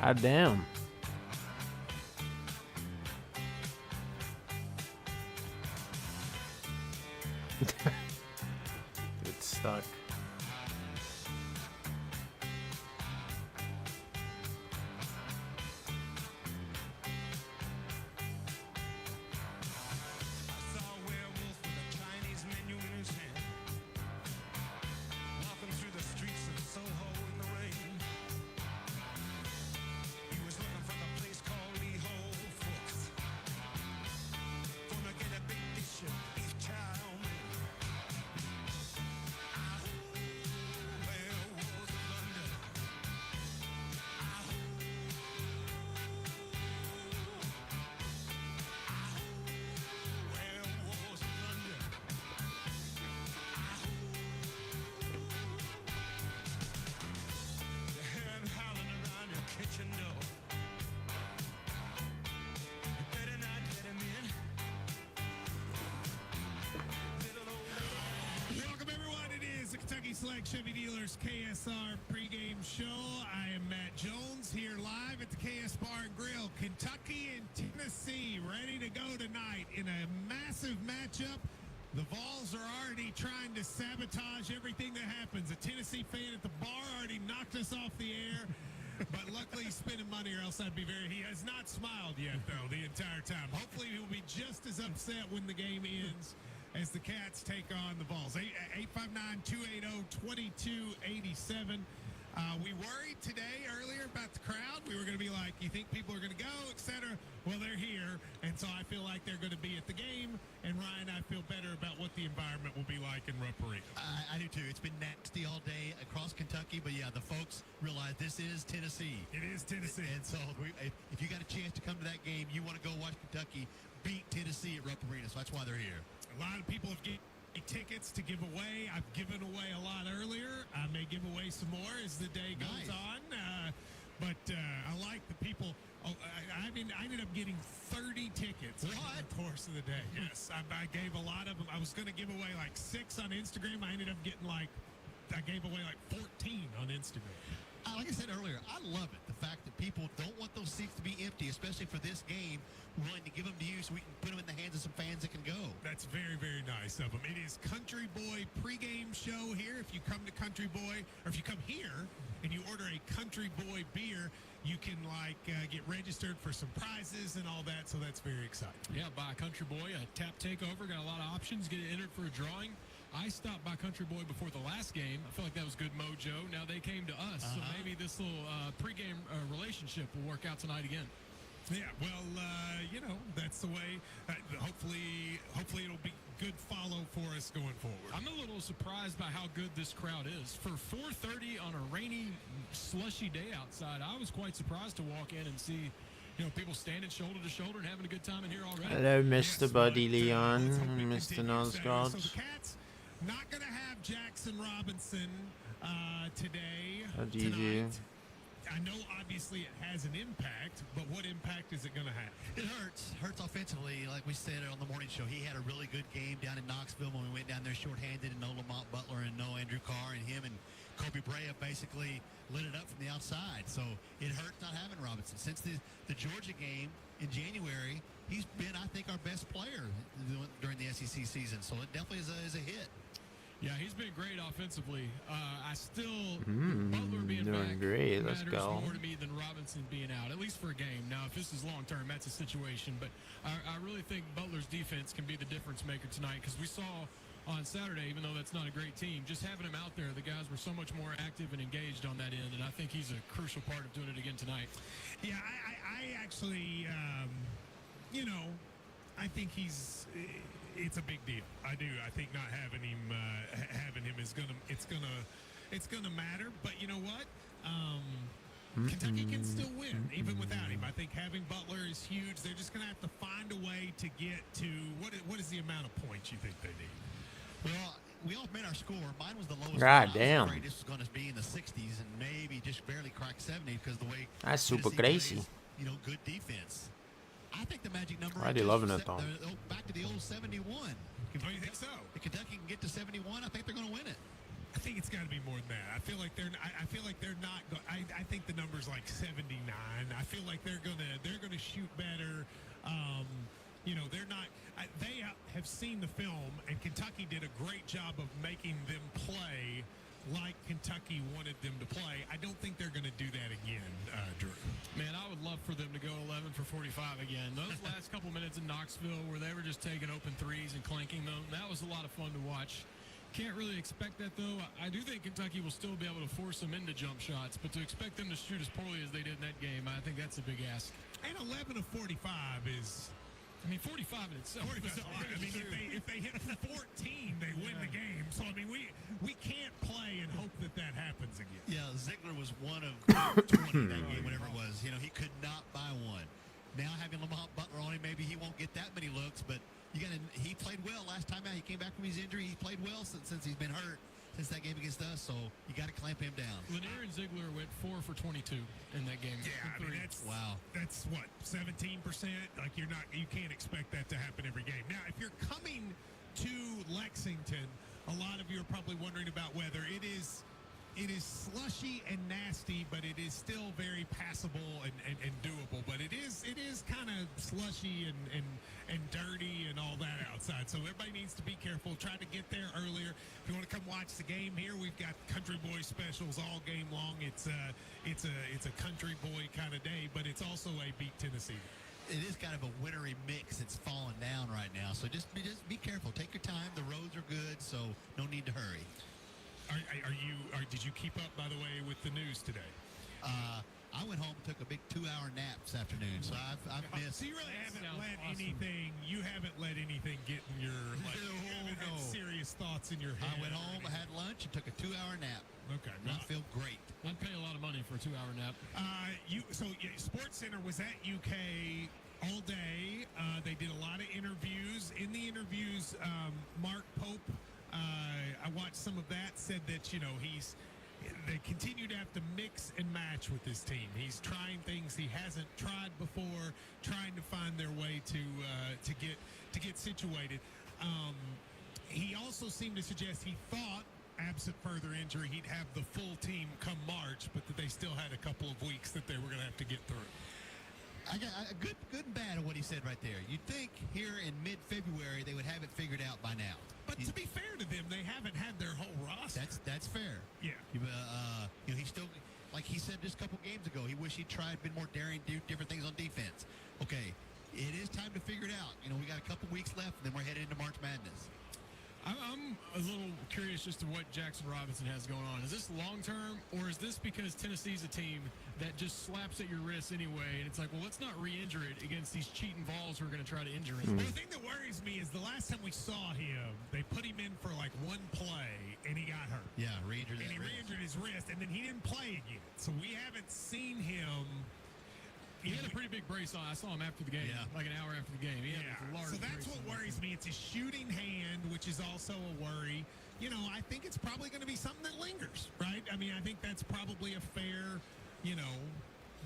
God damn. It's stuck. Select Chevy Dealers KSR pregame show. I am Matt Jones here live at the KS Bar and Grill. Kentucky and Tennessee ready to go tonight in a massive matchup. The Vols are already trying to sabotage everything that happens. A Tennessee fan at the bar already knocked us off the air. But luckily he's spending money or else I'd be he has not smiled yet though the entire time. Hopefully he'll be just as upset when the game ends as the Cats take on the Vols. 859-280-2287. We worried today earlier about the crowd. We were going to be like, you think people are going to go, etc. Well, they're here, and so I feel like they're going to be at the game. And Ryan, I feel better about what the environment will be like in Rupp Arena. I do too. It's been nasty all day across Kentucky, but yeah, the folks realize this is Tennessee. It is Tennessee. And so if you got a chance to come to that game, you want to go watch Kentucky beat Tennessee at Rupp Arena. So that's why they're here. A lot of people have given tickets to give away. I've given away a lot earlier. I may give away some more as the day goes on. But I like the people. Oh, I ended up getting 30 tickets over the course of the day. Yes, I gave a lot of them. I was going to give away like 6 on Instagram. I ended up getting I gave away like 14 on Instagram. Like I said earlier, I love it. The fact that people don't want those seats to be empty, especially for this game, willing to give them to you so we can put them in the hands of some fans that can go. That's very, very nice of them. It is Country Boy pregame show here. If you come to Country Boy, or if you come here and you order a Country Boy beer, you can get registered for some prizes and all that. So that's very exciting. Yeah, buy a Country Boy, a tap takeover, got a lot of options. Get entered for a drawing. I stopped by Country Boy before the last game. I feel like that was good mojo. Now they came to us, so maybe this little pregame relationship will work out tonight again. Yeah, well, that's the way. Hopefully it'll be good follow for us going forward. I'm a little surprised by how good this crowd is. For 4:30 on a rainy, slushy day outside, I was quite surprised to walk in and see people standing shoulder to shoulder and having a good time in here already. Hello, Mr. Buddy Leon, Mr. Nosgods. So the Cats not going to have Jackson Robinson today. GG. I know obviously it has an impact, but what impact is it going to have? It hurts offensively. Like we said on the morning show, he had a really good game down in Knoxville when we went down there shorthanded, and no Lamont Butler and no Andrew Carr, and him and Kobe Brea basically lit it up from the outside. So it hurts not having Robinson. Since the Georgia game in January, he's been, I think, our best player during the SEC season. So it definitely is a hit. Yeah, he's been great offensively. I still Butler being doing back great. Let's matters go. more to me than Robinson being out, at least for a game. Now, if this is long term, that's a situation. But I really think Butler's defense can be the difference maker tonight, because we saw on Saturday, even though that's not a great team, just having him out there, the guys were so much more active and engaged on that end, and I think he's a crucial part of doing it again tonight. Yeah, I actually, I think it's a big deal. I do. I think not having him is gonna matter. But you know what? Kentucky can still win even without him. I think having Butler is huge. They're just gonna have to find a way to get to what is the amount of points you think they need? Well, we all made our score. Mine was the lowest. God I damn. was afraid this was going to be in the 60s and maybe just barely crack 70 because the way That's super Tennessee crazy. plays, good defense. I think the magic number. Why are they is loving just it, though? Back to the old 71. Oh, you think so? If Kentucky can get to 71, I think they're going to win it. I think it's got to be more than that. I feel like they're not. I think the number's like 79. I feel like they're gonna shoot better. They're not. They have seen the film, and Kentucky did a great job of making them play like Kentucky wanted them to play. I don't think they're going to do that again, Drew. Man, I would love for them to go 11 for 45 again. Those last couple minutes in Knoxville where they were just taking open threes and clanking them, that was a lot of fun to watch. Can't really expect that, though. I do think Kentucky will still be able to force them into jump shots, but to expect them to shoot as poorly as they did in that game, I think that's a big ask. And 11 of 45 is... 45 in itself. 45 is a lot. If they hit 14, they win the game. So, we can't play and hope that happens again. Yeah, Ziegler was one of 20 that game, whatever it was. He could not buy one. Now having Lamont Butler on him, maybe he won't get that many looks, but he played well last time out. He came back from his injury. He played well since he's been hurt since that game against us, so you got to clamp him down. Lanier and Ziegler went 4 for 22 in that game. Yeah, that's what, 17%. Like you can't expect that to happen every game. Now, if you're coming to Lexington, a lot of you are probably wondering about weather. It is slushy and nasty, but it is still very passable and doable. But it is kind of slushy and dirty and all that outside. So everybody needs to be careful. Try to get there earlier. If you want to come watch the game here, we've got Country Boy specials all game long. It's a Country Boy kind of day, but it's also a beat Tennessee. It is kind of a wintry mix. It's falling down right now, so just be careful. Take your time. The roads are good, so no need to hurry. Did you keep up, by the way, with the news today? I went home and took a big 2-hour nap this afternoon, so I've missed. So you really haven't let anything. You haven't let anything get in your had serious thoughts in your head. I went home, I had lunch, and took a 2-hour nap. Okay, and I feel great. I'd pay a lot of money for a 2-hour nap. Sports Center was at UK all day. They did a lot of interviews. In the interviews, Mark Pope. I watched some of that. Said that they continue to have to mix and match with this team. He's trying things he hasn't tried before, trying to find their way to get situated. He also seemed to suggest he thought, absent further injury, he'd have the full team come March, but that they still had a couple of weeks that they were going to have to get through. I got a good and bad of what he said right there. You'd think here in mid-February they would have it figured out by now. But to be fair to them, they haven't had their whole roster. That's fair. Yeah. He still, like he said just a couple games ago, he wished he'd tried, been more daring, do different things on defense. Okay, it is time to figure it out. We got a couple weeks left, and then we're headed into March Madness. I'm a little curious just to what Jackson Robinson has going on. Is this long-term, or is this because Tennessee's a team that just slaps at your wrists anyway, and it's like, well, let's not re-injure it against these cheating Vols who are going to try to injure us? Well, the thing that worries me is the last time we saw him, they put him in for like one play, and he got hurt. Yeah, re-injured his wrist, and then he didn't play again. So we haven't seen him. He had a pretty big brace on. I saw him after the game, like an hour after the game. He had a large so that's what worries me. It's his shooting hand, which is also a worry. I think it's probably going to be something that lingers, right? I think that's probably a fair,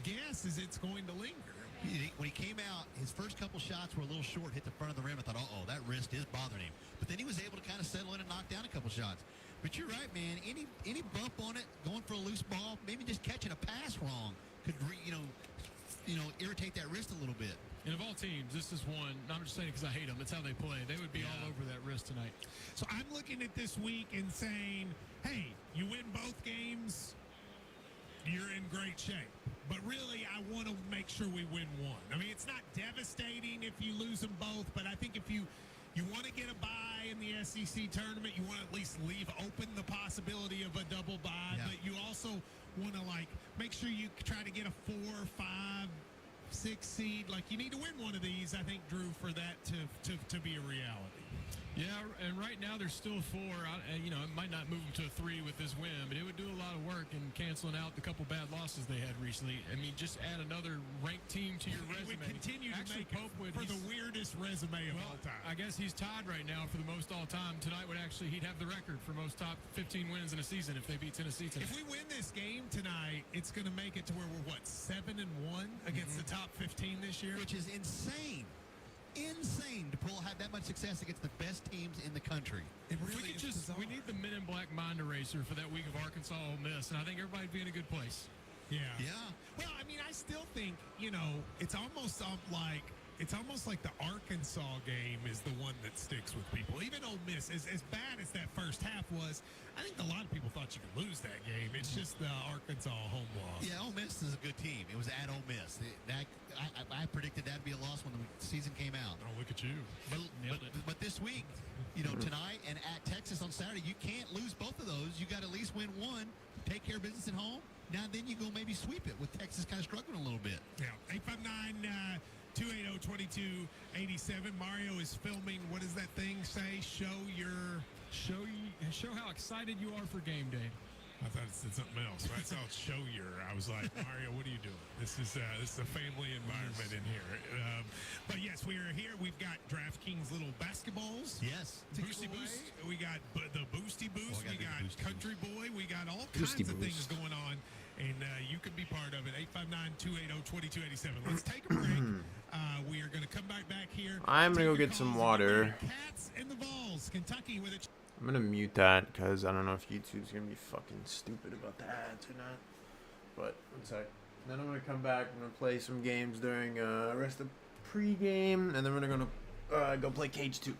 guess is it's going to linger. When he came out, his first couple shots were a little short, hit the front of the rim. I thought, that wrist is bothering him. But then he was able to kind of settle in and knock down a couple shots. But you're right, man. Any bump on it, going for a loose ball, maybe just catching a pass wrong could, irritate that wrist a little bit. And of all teams, this is one. I'm just saying it because I hate them. It's how they play. They would be all over that wrist tonight. So I'm looking at this week and saying, hey, you win both games, you're in great shape. But really, I want to make sure we win one. It's not devastating if you lose them both, but I think if you want to get a bye in the SEC tournament, you want to at least leave open the possibility of a double bye, but you also want to make sure you try to get a 4, 5, 6 seed. You need to win one of these, I think, Drew, for that to be a reality. Yeah, and right now there's still 4. It might not move them to a 3 with this win, but it would do a lot of work in canceling out the couple bad losses they had recently. Just add another ranked team to your resume. We continue to make Pope for the weirdest resume of all time. I guess he's tied right now for the most all time. Tonight he'd have the record for most top 15 wins in a season if they beat Tennessee tonight. If we win this game tonight, it's going to make it to where we're 7-1 against the top 15 this year, which is insane. insane to have that much success against the best teams in the country. It We really could is just, bizarre. we need the Men in Black mind eraser for that week of Arkansas Ole Miss, and I think everybody'd be in a good place. Yeah. Yeah. Well, I mean, I still think, you know, it's almost like the Arkansas game is the one that sticks with people. Even Ole Miss, as bad as that first half was, I think a lot of people thought you could lose that game. It's just the Arkansas home loss. Yeah, Ole Miss is a good team. It was at Ole Miss. I predicted that'd be a loss when the season came out. Oh, look at you. Nailed it. But this week, you know, tonight and at Texas on Saturday, you can't lose both of those. You got to at least win one, take care of business at home. Now then you go maybe sweep it with Texas kind of struggling a little bit. Yeah. 859-280-2287. Mario is filming. What does that thing say? Show Show how excited you are for game day. I thought it said something else. When I saw show your, I was like, Mario, what are you doing? This is a family environment in here. But yes, we are here. We've got DraftKings little basketballs. Yes. Boosty Boost. We got the Boosty Boost. Oh, I we gotta got do Boosty Country Boy. We got all Boosty kinds of things Boost. going on. And you can be part of it. 859-280-2287. Let's take a break. We are going to come back here. I'm gonna Take go your get some calls. water. Cats and the Vols. Kentucky with a... I'm gonna mute that because I don't know if YouTube's gonna be fucking stupid about the ads or not. But one sec. Then I'm gonna come back. I'm gonna play some games during rest of pregame, and then we're gonna go play Cage 2.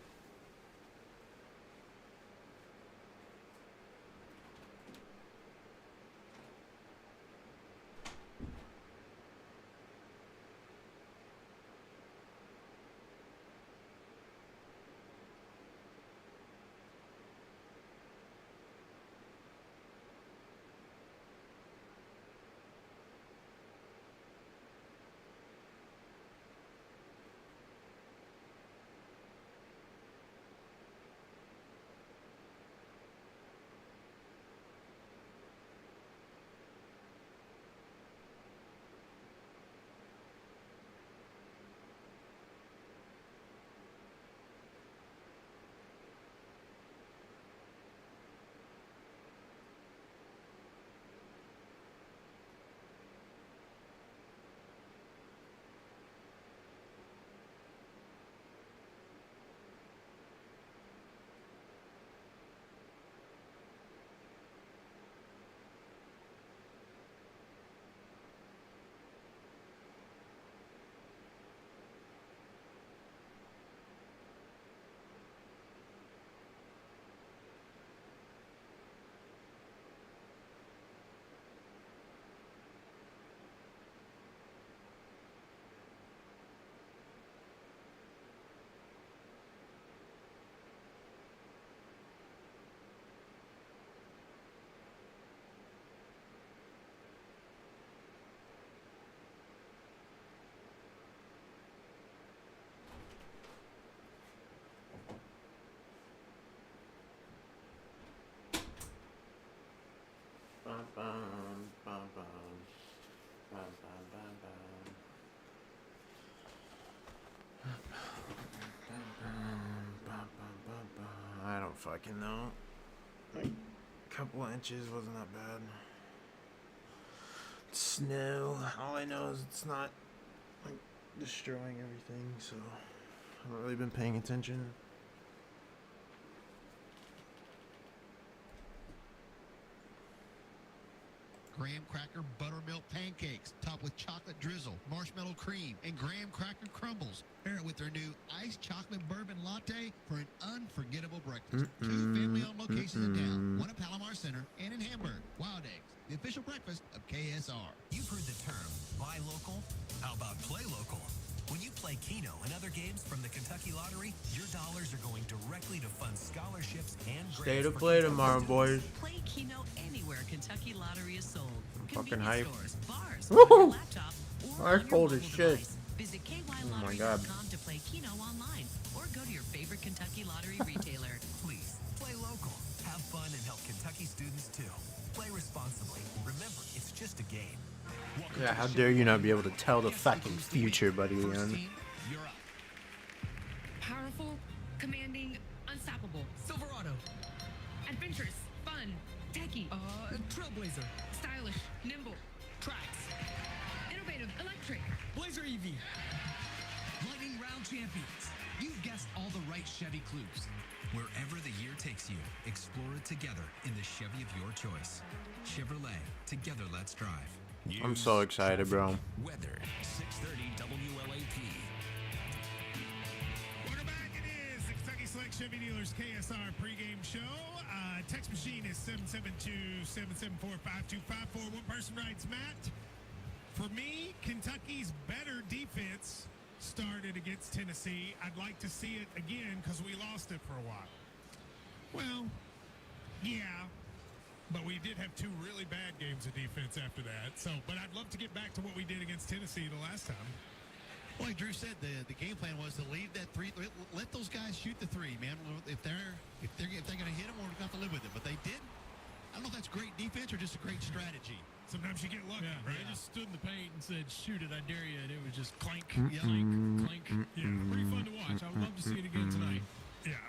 Bum, bum, bum, bum. Bum, bum, bum, bum. Bum, bum, bum, bum. I don't fucking know. Like, a couple of inches wasn't that bad. Snow. All I know is it's not like destroying everything, so I haven't really been paying attention. Graham cracker buttermilk pancakes topped with chocolate drizzle, marshmallow cream, and graham cracker crumbles. Pair it with their new iced chocolate bourbon latte for an unforgettable breakfast. Two family-owned locations in town, one at Palomar Center and in Hamburg. Wild Eggs, the official breakfast of KSR. You've heard the term, buy local. How about play local? When you play Keno and other games from the Kentucky Lottery, your dollars are going directly to fund scholarships and grants. Stay to for play Kentucky tomorrow, boys. students. Play Keno anywhere Kentucky Lottery is sold. fucking Convenience hyped. stores, bars, Woohoo! on your laptop, or Ours on your cold as mobile shit. device. Visit Oh my God. kylottery.com to play Keno online, or go to your favorite Kentucky Lottery retailer. Please, play local. Have fun and help Kentucky students too. Play responsibly. Remember, it's just a game. Welcome Yeah, to the how show. dare you not be able to tell the Guess fucking who's the future, winner? buddy, First Leon. team, you're up. Powerful, commanding, unstoppable, Silverado, adventurous, fun, techy, Trailblazer, stylish, nimble, Trax, innovative, electric. Blazer EV, Lightning Round Champions. You've guessed all the right Chevy clues. Wherever the year takes you, explore it together in the Chevy of your choice. Chevrolet, together let's drive. I'm so excited, bro. Weather, 630 WLAP. Welcome back. It is the Kentucky Select Chevy Dealers KSR pregame show. Text machine is 772-774-5254. One person writes, Matt, for me, Kentucky's better defense started against Tennessee. I'd like to see it again because we lost it for a while. Well, yeah, but we did have two really bad games of defense after that. So, but I'd love to get back to what we did against Tennessee the last time. Well, like Drew said, the game plan was to leave that three. Let those guys shoot the three, man. If they're going to hit them, we're going to have to live with it. But they did. I don't know if that's great defense or just a great strategy. Sometimes you get lucky, Yeah, right? they just stood in the paint and said, "Shoot it, I dare you," and it was just clank, Yeah. clank, clank. Yeah, pretty fun to watch. I would love to see it again tonight. Yeah.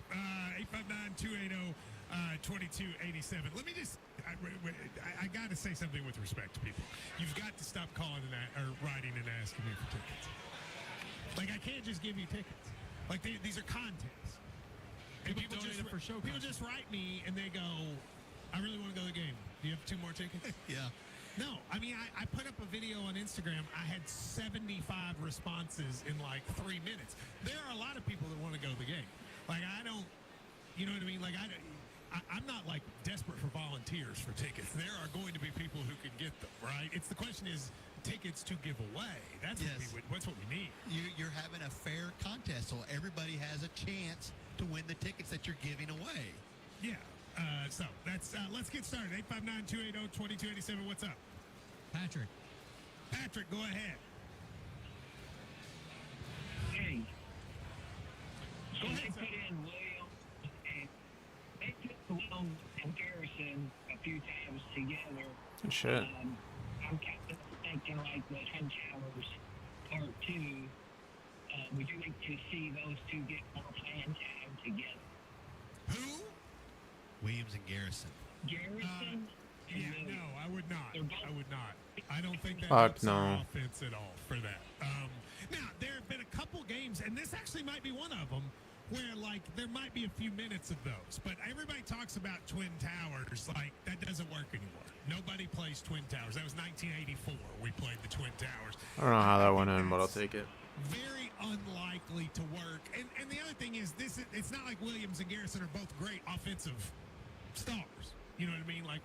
859-280-2287. Let me just, I got to say something with respect to people. You've got to stop calling or writing and asking me for tickets. Like, I can't just give you tickets. Like, these are contests. And People donate them for show people contests. just write me and they go, I really want to go to the game. Do you have 2 more tickets? Yeah. No, I mean, I put up a video on Instagram. I had 75 responses in like 3 minutes. There are a lot of people that want to go to the game. Like, I don't, you know what I mean? Like, I'm not like desperate for volunteers for tickets. There are going to be people who can get them, right? It's the question is tickets to give away. That's Yes. that's what we need. You're having a fair contest, so everybody has a chance to win the tickets that you're giving away. Yeah. So that's let's get started. 859-280-2287. What's up? Patrick. Patrick, go ahead. Hey, Go so ahead, they sir. put in Williams and they took Williams and Garrison a few times together. Shit. I'm kind of thinking like the Twin Towers Part 2. Would you like to see those two get more playing time together? Who? Williams and Garrison. Garrison? and Yeah, Williams. no, I would not. They're both- I would not. I don't think that Fuck helps our no. offense at all for that. Now, there have been a couple games, and this actually might be one of them, where, like, there might be a few minutes of those. But everybody talks about Twin Towers. Like, that doesn't work anymore. Nobody plays Twin Towers. That was 1984 we played the Twin Towers. I don't know how that went in, but I'll take it. Very unlikely to work. And the other thing is, it's not like Williams and Garrison are both great offensive stars. You know what I mean? Like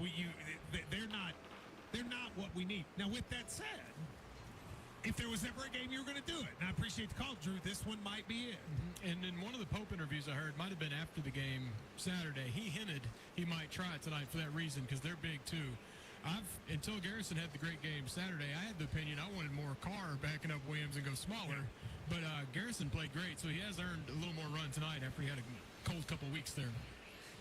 they're not what we need. Now, with that said, if there was ever a game you were going to do it, and I appreciate the call, Drew, this one might be it. And in one of the Pope interviews I heard, might have been after the game Saturday, he hinted he might try it tonight for that reason because they're big too. Until Garrison had the great game Saturday, I had the opinion I wanted more Carr backing up Williams and go smaller. But Garrison played great, so he has earned a little more run tonight after he had a cold couple weeks there.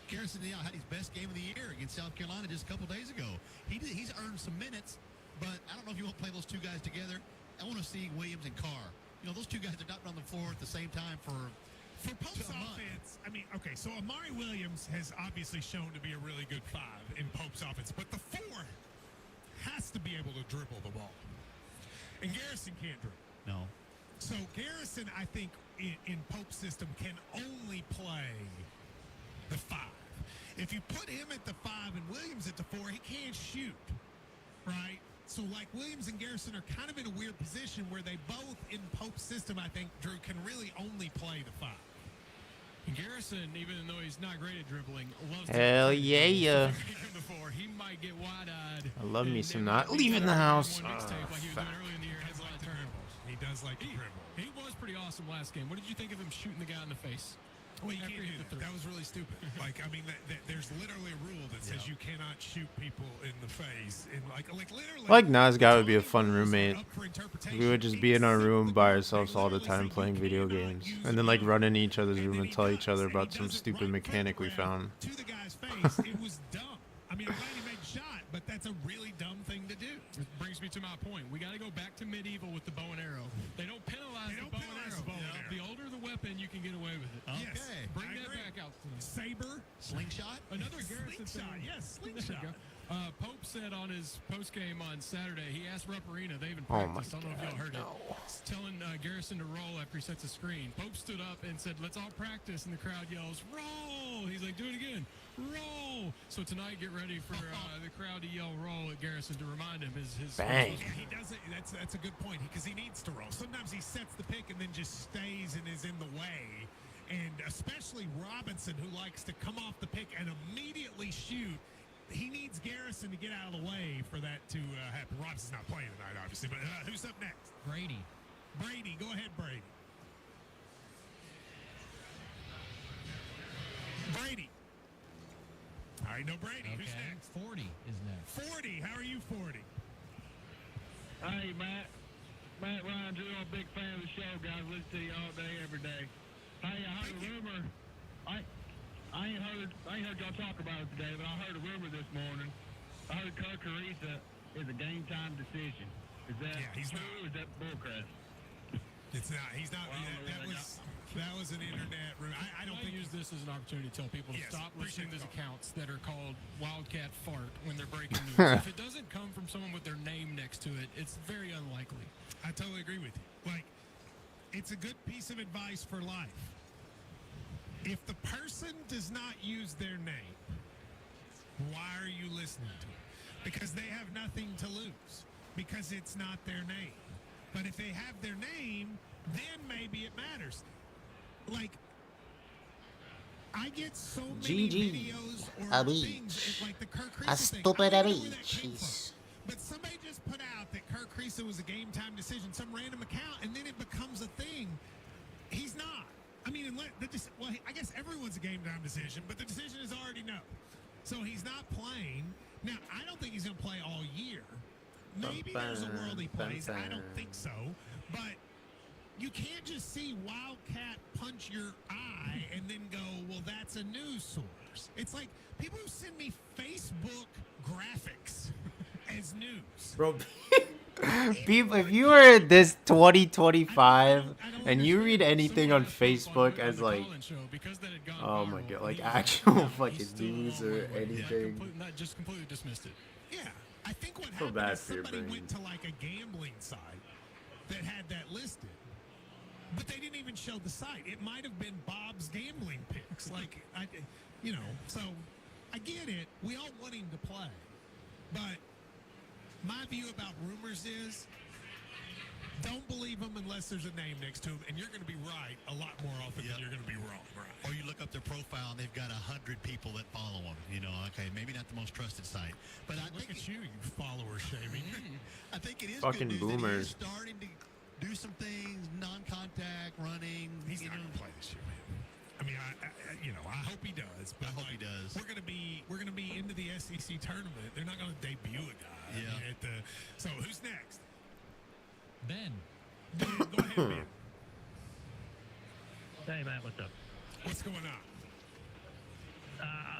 Garrison had his best game of the year against South Carolina just a couple days ago. He's earned some minutes, but I don't know if you want to play those two guys together. I want to see Williams and Carr. You know, those two guys are not on the floor at the same time for Pope's a month. offense, I mean, okay, so Amari Williams has obviously shown to be a really good 5 in Pope's offense, but the 4 has to be able to dribble the ball. And Garrison can't dribble. No. So Garrison, I think, in Pope's system can only play the 5. If you put him at the 5 and Williams at the 4, he can't shoot, right? So, like, Williams and Garrison are kind of in a weird position where they both, in Pope's system, I think, Drew, can really only play the 5. And Garrison, even though he's not great at dribbling, loves Hell to yeah. He might get wide-eyed. I love me and some maybe not beat leaving that the up house. in one mixtape like he was doing Fuck. earlier in the year. Has a lot of turnovers. He does like to dribble. He was pretty awesome last game. What did you think of him shooting the guy in the face? Well, you After can't he do hit the that. three. That was really stupid. Like, I mean, there's literally a rule that says you cannot shoot people in the face. And like literally. Like Nas guy would be a fun all the rules are roommate. up for interpretation. We would just be in our room by ourselves all the time playing video games, and then like run in each other's room and tell each other about some stupid mechanic we found. To the guy's face, it was dumb. I mean, I'm glad he made the shot, but that's a really dumb thing to do. It brings me to my point. We got to go back to medieval with the bow and arrow. They don't penalize They the don't bow and penalize arrow. the bow and arrow. The older the weapon, you can get away with it. Yes, Okay. Bring I that agree. back out tonight. Saber, Slingshot? Another Garrison slingshot. thing. Yes, There you slingshot. go. Pope said on his post game on Saturday, he asked Rupp Arena, they even Oh my practiced. I don't know if y'all heard God, it. Telling Garrison to roll after he sets a screen. Pope stood up and said, "Let's all practice," and the crowd yells, "Roll!" He's like, "Do it again, roll!" So tonight, get ready for the crowd to yell "roll" at Garrison to remind him his. Bang. He doesn't. That's a good point because he needs to roll. Sometimes he sets the pick and then just stays and is in the way. And especially Robinson, who likes to come off the pick and immediately shoot. He needs Garrison to get out of the way for that to happen. Robinson's not playing tonight, obviously, but who's up next? Brady. Brady. Go ahead, Brady. Brady. All right, no Brady. Who's Okay. next? 40 is next. 40. How are you, 40? Hey, Matt. Matt Ryan, Drew, I'm a big fan of the show, guys. Listen to you all day, every day. Hey, I heard a rumor. I ain't heard y'all talk about it today, but I heard a rumor this morning. I heard Kirk Ariza is a game time decision. Is that he's true not. or is that bullcrap? It's not. He's not. Well, That was an internet rumor. I don't I think use this as an opportunity to tell people to Yes, stop appreciate listening to the accounts that are called Wildcat Fart when they're breaking news. If it doesn't come from someone with their name next to it, it's very unlikely. I totally agree with you. Like, it's a good piece of advice for life. If the person does not use their name, why are you listening to it? Because they have nothing to lose. Because it's not their name. But if they have their name, then maybe it matters. Like, I get so many GG. videos or A things beach. like the Kirk A Kriisa thing. stupid I don't know where that beach. came from. But somebody just put out that Kirk Kriisa was a game time decision, some random account, and then it becomes a thing. He's not. I mean, I guess everyone's a game time decision, but the decision is already no. So he's not playing. Now, I don't think he's going to play all year. Maybe there's a world he plays. I don't think so. But you can't just see Wildcat punch your eye and then go, well, that's a news source. It's like people who send me Facebook graphics as news. Bro, people, if you are this 2025 and you read anything on Facebook as like, oh my god, like actual fucking news or anything. Just completely dismissed it. Yeah, I think what Feel happened bad is for your somebody brain. went to like a gambling site that had that listed, but they didn't even show the site. It might have been Bob's gambling picks. Like, so I get it. We all want him to play, but my view about rumors is don't believe them unless there's a name next to him, and you're going to be right a lot more often than you're going to be wrong. Right. Or you look up their profile and they've got 100 people that follow them. Okay, maybe not the most trusted site, but I Look think at you follower shaming. I think it is Fucking good news boomers. that he is starting to do some things, non-contact running. He's not going to play this year, man. I mean, I hope he does. But I hope he does. We're gonna be into the SEC tournament. They're not gonna debut a guy. Yeah. So who's next? Ben. Ben, go ahead, Ben. Hey, Matt, what's up? What's going on?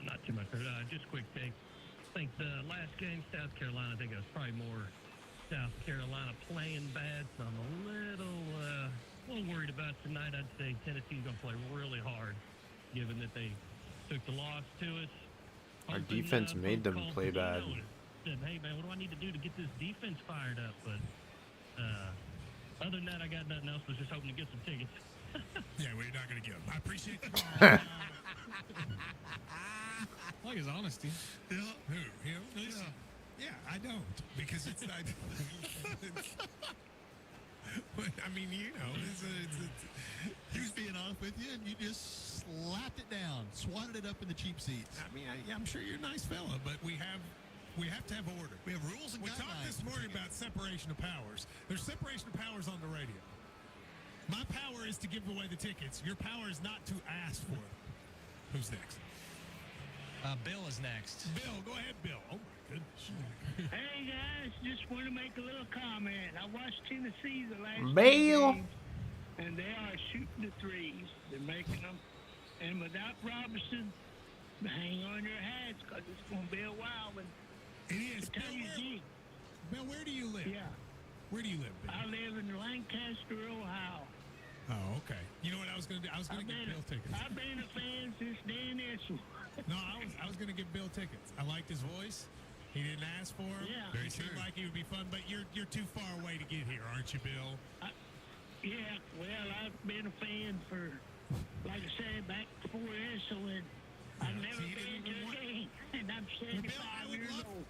Not too much. Just a quick thing. I think the last game, South Carolina, I think it was probably more South Carolina playing bad. So I'm a little worried about tonight. I'd say Tennessee's going to play really hard, given that they took the loss to us. Our Hoping, defense made them called play Patino bad. and said, hey, man, what do I need to do to get this defense fired up? But other than that, I got nothing else. I was just hoping to get some tickets. Yeah, well, you're not gonna get him. I appreciate the call. I like his honesty. Who? Him? Yeah, I don't because it's not. But I mean, it's He was being honest with you, and you just slapped it down, swatted it up in the cheap seats. I mean, I'm sure you're a nice fella, but we have to have order. We have rules and We talked guidelines. this morning about separation of powers. There's separation of powers on the radio. My power is to give away the tickets. Your power is not to ask for them. Who's next? Bill is next. Bill, go ahead, Bill. Oh my goodness. Hey guys, just want to make a little comment. I watched Tennessee the last Bill. two games, and they are shooting the threes. They're making them. And without Robertson, hang on your hats because it's going to be a while. And It is. tell you, G, Bill, where do you live? yeah, Where do you live, Bill? I live in Lancaster, Ohio. Oh, okay. You know what I was going to do? I was going to get Bill tickets. I've been a fan since Dan Issel. No, I was going to give Bill tickets. I liked his voice, He didn't ask for him. Yeah. Very seemed like he would be fun, but you're too far away to get here, aren't you, Bill? Yeah, well, I've been a fan for, like I said, back before this, so I've never so you been didn't to even a want- game, and I'm Well, Bill, I 75 would years love- old.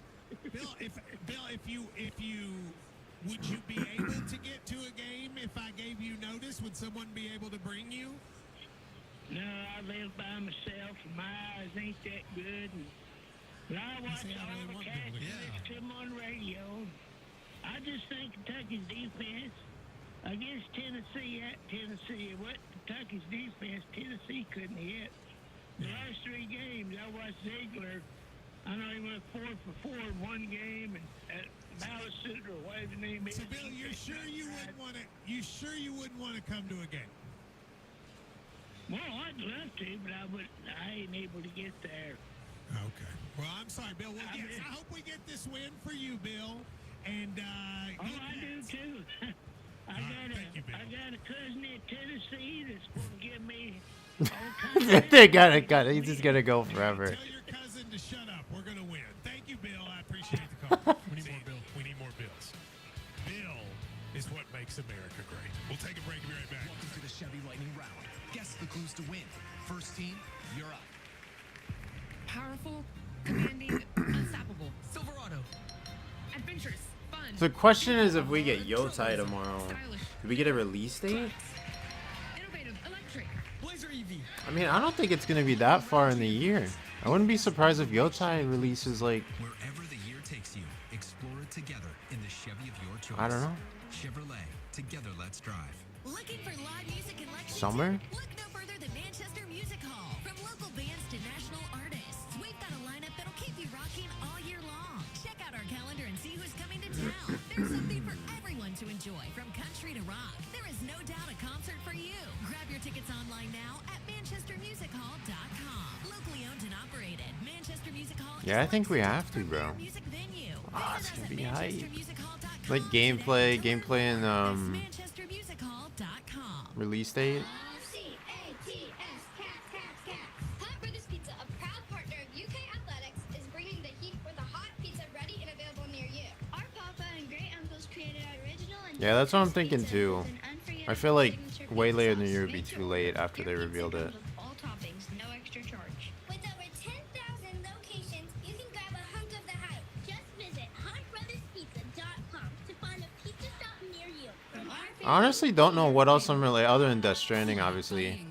Bill, if you would you be able to get to a game if I gave you notice? Would someone be able to bring you? No, I live by myself, and my eyes ain't that good. But I watch see, I all really the want cats Bill to and listen to them on radio. I just think Kentucky's defense against Tennessee at Tennessee, what Kentucky's defense, Tennessee couldn't hit. The last 3 games, I watched Ziegler. I know he went 4 for 4 in one game, and at Mallison or whatever the name is. So, Bill, you're sure you wouldn't want to? You sure you wouldn't want to come to a game? Well, I'd love to, but I ain't able to get there. Okay. Well, I'm sorry, Bill. Well, yes, I hope we get this win for you, Bill. And Oh, I do too. thank you, Bill. I got a cousin in Tennessee that's going to give me all kinds of They got it. He's just gonna go forever. Tell your cousin to shut up. We're gonna win. Thank you, Bill. I appreciate the call. We need more Bill. We need more Bills. Bill is what makes America great. We'll take a break and be right back. Welcome to the Chevy Lightning Round. Guess the clues to win. First team, you're up. Powerful, commanding, unstoppable, Silverado. adventurous, fun. So the question is, if we get Yotai tomorrow, stylish, do we get a release date? innovative, electric. Blazer EV. I mean, I don't think it's gonna be that far in the year. I wouldn't be surprised if Yotai releases like, Wherever the year takes you, explore it together in the Chevy of your choice. I don't know, Chevrolet. Together, let's drive. Looking for live music in Lexington? summer. Look no further than Manchester Music Hall. From local bands to national artists, we've got a lineup that'll keep you rocking all year long. Check out our calendar and see who's coming to town. There's something for everyone to enjoy, from country to rock. There is no doubt a concert for you. Grab your tickets online now at manchestermusichall.com. Locally owned and operated, Manchester Music Hall. Yeah, I think we have to, bro. Music venue. Ah, it's Visit gonna us be at hype. manchestermusichall.com Like today gameplay and That's manchestermusichall.com. release date. C-A-T-S, Cats. Hot Brothers Pizza, a proud partner of UK Athletics, is bringing the heat with a hot pizza ready and available near you. Our papa and great uncles created our original and Yeah, that's what I'm delicious thinking pizza too. with an unforgettable I feel like signature way pizza later in the sauce. year would be Make too your late order. after they Your pizza revealed it. comes with all toppings, no extra charge. With over 10,000 locations, you can grab a hunk of the hype. Just visit hotbrotherspizza.com to find a pizza shop near you. From our I honestly don't know what else I'm really other than Death Stranding, obviously.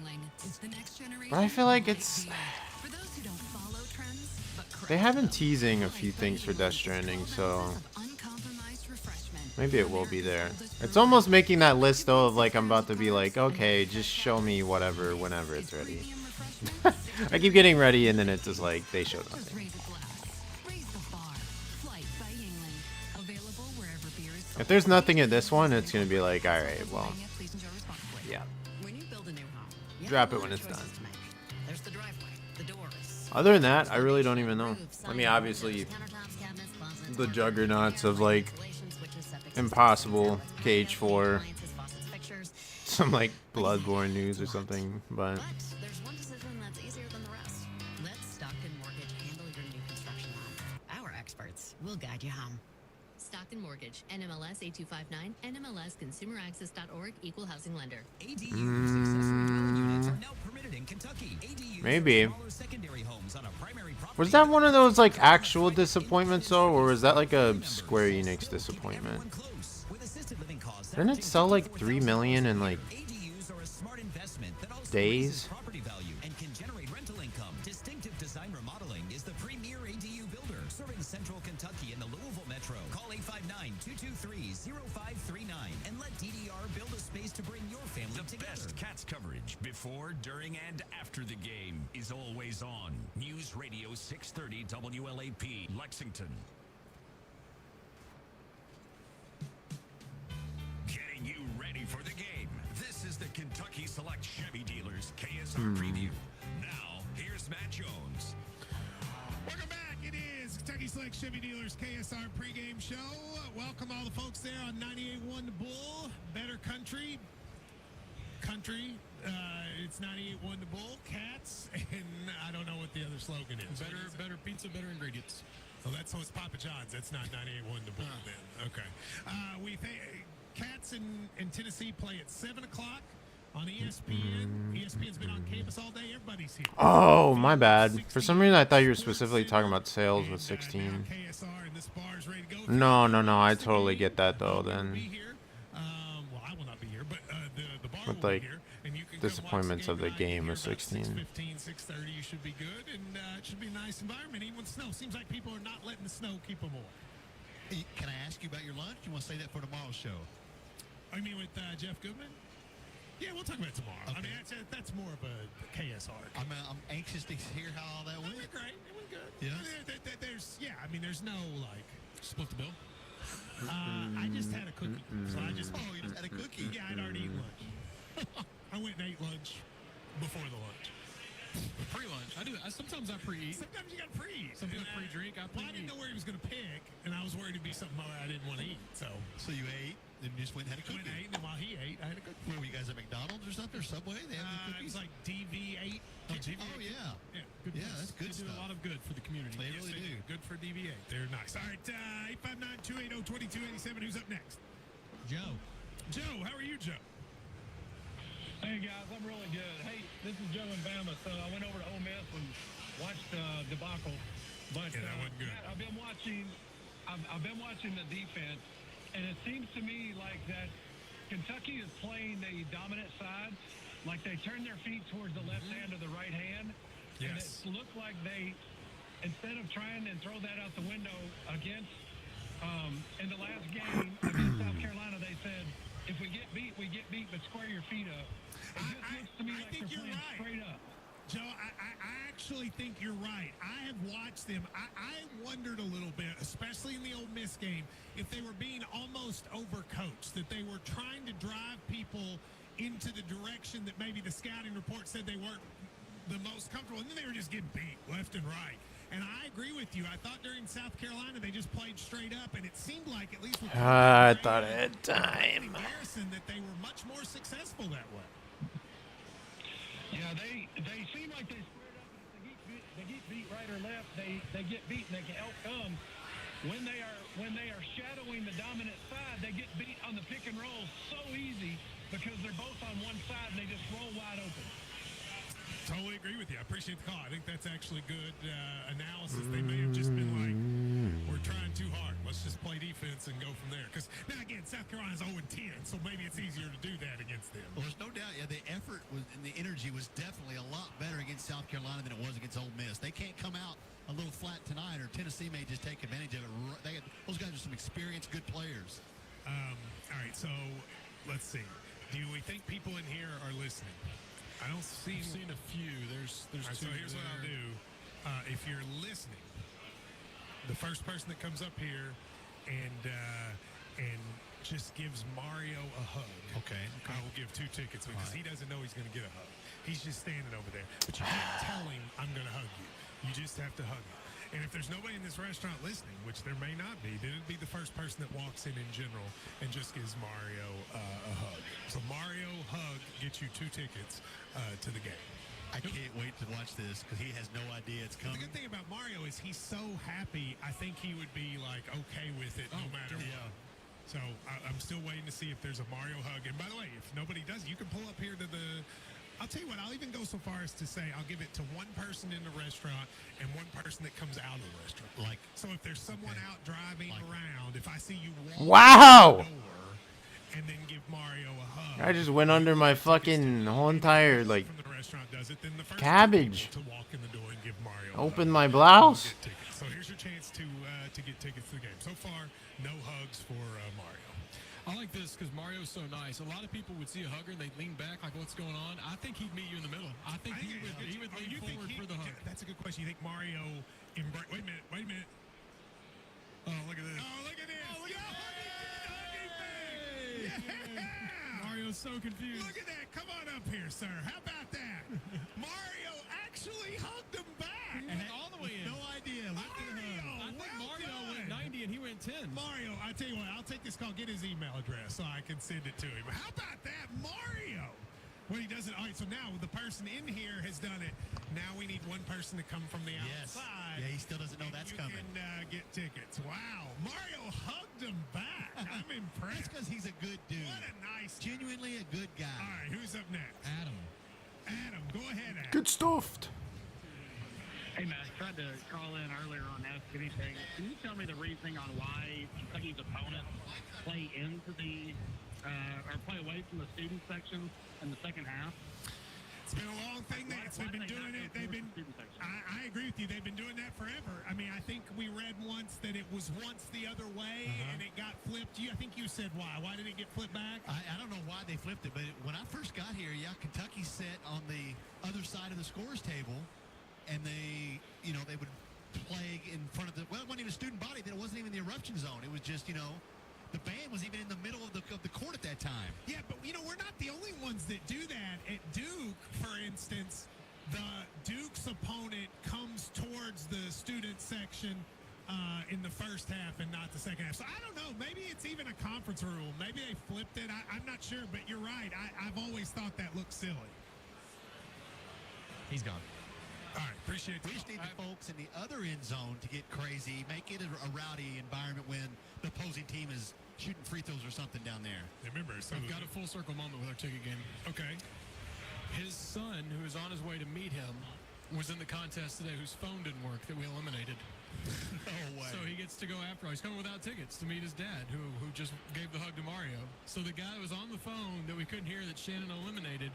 But I feel like it's. They have been teasing a few things for Death Stranding, so maybe it will be there. It's almost making that list though of like I'm about to be like, okay, just show me whatever whenever it's ready. I keep getting ready and then it's just like they show nothing. If there's nothing in this one, it's gonna be like, all right, well, yeah. Drop it when it's done. There's the driveway, the doors. Other than that, I really don't even know. I mean, obviously, the juggernauts of like Impossible, Cage 4, some like Bloodborne news or something, but There's one decision that's easier than the rest. Let Stockton Mortgage handle your new construction home. Our experts will guide you home. Stockton Mortgage, NMLS 8259, NMLSConsumerAccess.org, Equal Housing Lender. ADUs, accessory dwelling units are now permitted in Kentucky. ADUs maybe. are smaller secondary homes on a primary property. Was that one of those like actual disappointments though, or was that like a Square Enix disappointment? With assisted living costs, Didn't it sell like 3 million in like ADUs are a smart investment that also days? raises property value and can generate rental income. Distinctive Design Remodeling is the premier ADU builder, serving Central Kentucky and the Louisville Metro. Call 859-223-0539 and let DDR build a space to bring your family The together. best Cats coverage before, during, and after the game is always on. News Radio 630 WLAP, Lexington. Getting you ready for the game. This is the Kentucky Select Chevy Dealers KSR preview. Now, here's Matt Jones. Welcome back. It is Kentucky Select Chevy Dealers KSR pregame show. Welcome all the folks there on 98.1 The Bull, Better Country. It's 98.1 The Bull, Cats, and I don't know what the other slogan is. Better pizza, better ingredients. Oh, so it's Papa John's. That's not 98.1 The Bull then. Okay. Cats in Tennessee play at 7 o'clock on ESPN. ESPN's been on campus all day. Everybody's here. Oh, my bad. For some reason, I thought you were specifically talking about sales with 16. No, I totally get that, though, then. Well, I will not be here, but the bar With, will like, be here. And you can disappointments come of the watch the game here with about 16. 6:15, 6:30, you should be good, and it should be a nice environment. Even with snow, seems like people are not letting the snow keep them warm. Hey, can I ask you about your lunch? You want to say that for tomorrow's show? I mean, with Jeff Goodman? Yeah, we'll talk about it tomorrow. Okay. I mean, that's more of a KSR. I'm anxious to hear how all that went. It went great. It went good. Yeah? There's no, like, Split the bill. I just had a cookie. So I just, you just had a cookie. Yeah, I'd already eaten lunch. I went and ate lunch before the lunch. Pre-lunch. Sometimes I pre-eat. Sometimes you got to pre-eat. Sometimes pre-drink. I Well, I didn't know where he was going to pick, and I was worried it'd be something I didn't want to eat. So you ate, and you just went and had a I went cookie. and ate, and then while he ate, I had a cookie. Where were you guys at McDonald's or something, or Subway? They had the It cookies? was like DV8. Oh, yeah. Yeah, good Yeah, place. that's good They do stuff. a lot of good for the community. They Yes, really they do. Good for DV8. They're nice. All right, 859-280-2287. Who's up next? Joe. Joe, how are you, Joe? Hey guys, I'm really good. Hey, this is Joe in Bama. So I went over to Ole Miss and watched debacle. But Yeah, that wasn't good. Matt, I've been watching the defense, and it seems to me like that Kentucky is playing the dominant side, like they turn their feet towards the left hand or the right hand. And Yes. it looked like they, instead of trying and throw that out the window against in the last game against South Carolina, they said, if we get beat, but square your feet up. It just looks to me like think they're you're playing right. straight up. Joe, I actually think you're right. I have watched them. I wondered a little bit, especially in the Ole Miss game, if they were being almost overcoached, that they were trying to drive people into the direction that maybe the scouting report said they weren't the most comfortable, and then they were just getting beat left and right. And I agree with you. I thought during South Carolina they just played straight up, and it seemed like, at least with I thought I had time. Garrison, that they were much more successful that way. Yeah, they seem like they squared up. If they get beat right or left, they get beat, and they can outcome. When they are shadowing the dominant side, they get beat on the pick and roll so easy because they're both on one side and they just roll wide open. Totally agree with you. I appreciate the call. I think that's actually good analysis. They may have just been like, we're trying too hard. Let's just play defense and go from there. Because, now again, South Carolina's 0-10, so maybe it's easier to do that against them. Well, there's no doubt. Yeah, the effort was and the energy was definitely a lot better against South Carolina than it was against Ole Miss. They can't come out a little flat tonight, or Tennessee may just take advantage of it. Those guys are some experienced, good players. All right, so let's see. Do we think people in here are listening? I don't see. I've seen a few. There's All right, two. so here's what I'll do. If you're listening, the first person that comes up here and just gives Mario a hug, Okay. I will give 2 tickets because he doesn't know he's going to get a hug. He's just standing over there. But you can't tell him I'm going to hug you. You just have to hug him. And if there's nobody in this restaurant listening, which there may not be, then it'd be the first person that walks in general and just gives Mario a hug. So Mario hug gets you 2 tickets to the game. I can't wait to watch this because he has no idea it's The coming. good thing about Mario is he's so happy. I think he would be like okay with it no matter what. So I'm still waiting to see if there's a Mario hug. And by the way, if nobody does, you can pull up here to the. I'll tell you what. I'll even go so far as to say I'll give it to one person in the restaurant and one person that comes out of the restaurant. Like, so if there's someone out driving around, if I see you walk Wow. out the door and then give Mario a hug. I just went under my fucking whole entire, like, From the restaurant does it, then the first cabbage. people to walk in the door and give Mario a Open hug my blouse. will get tickets. So here's your chance to get tickets to the game. So far, no hugs for Mario. I like this because Mario's so nice. A lot lot of people would see a hugger and they'd lean back like, what's going on? I think he'd meet you in the middle. I think he would lean forward for the hug. That's a good question. You think Mario wait a minute. Oh, look at this. Oh, look at this. Oh, look at yeah. Mario's so confused. Look at that. Come on up here, sir. How about that? Mario actually hugged him back. And all the way in. No idea. I think Mario went 90 and he went 10. Mario, I tell you what, I'll take this call, get his email address so I can send it to him. How about that, Mario? Well, he doesn't. All right, so now the person in here has done it. Now we need one person to come from the outside Yeah, he still doesn't know that's coming. You can get tickets. Wow. Mario hugged him back. I'm impressed. That's because he's a good dude. What a nice guy. Genuinely a good guy. All right, who's up next? Adam. Adam, go ahead, Adam. Good stuffed. Hey, Matt, I tried to call in earlier on Ask Anything. Can you tell me the reasoning on why Kentucky's opponents play into the or play away from the student section in the second half? It's been a long thing. They've been doing it. I agree with you. They've been doing that forever. I mean, I think we read once that it was once the other way and it got flipped. I think you said why. Why did it get flipped back? I don't know why they flipped it, but when I first got here, Kentucky sat on the other side of the scores table, and they would play in front of it wasn't even a student body. Then it wasn't even the eruption zone. It was just, the band was even in the middle of the court at that time. Yeah, but we're not the only ones that do that. At Duke, for instance, the Duke's opponent comes towards the student section in the first half and not the second half. So I don't know. Maybe it's even a conference rule. Maybe they flipped it. I'm not sure, but you're right. I've always thought that looked silly. He's gone. All right, appreciate We just need the folks in the other end zone to get crazy, make it a rowdy environment when the opposing team is shooting free throws or something down there. Remember, I've got a full circle moment with our ticket game. Okay. His son, who was on his way to meet him, was in the contest today whose phone didn't work that we eliminated. No way. So he gets to go after all. He's coming without tickets to meet his dad, who just gave the hug to Mario. So the guy that was on the phone that we couldn't hear that Shannon eliminated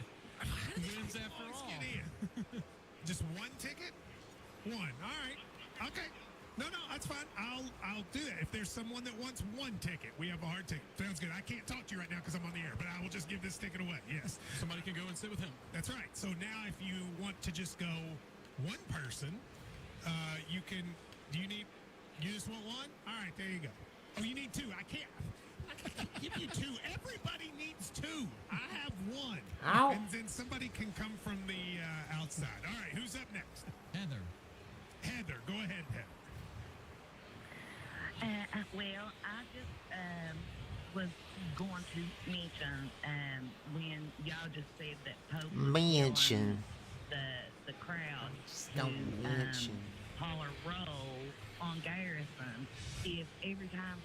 wins after all. Get in. Just one ticket? One. All right. Okay. No, that's fine. I'll do that. If there's someone that wants one ticket, we have a hard ticket. Sounds good. I can't talk to you right now because I'm on the air, but I will just give this ticket away. Yes. Somebody can go and sit with him. That's right. So now if you want to just go one person, you can. You just want one? All right, there you go. Oh, you need two. I can't give you two. Everybody needs two. I have one. Ow. And then somebody can come from the outside. All right, who's up next? Heather. Heather, go ahead, Heather. Well, I just was going to mention when y'all just said that Pope Mention. the crowd Don't mention. holler roll on Garrison. If every time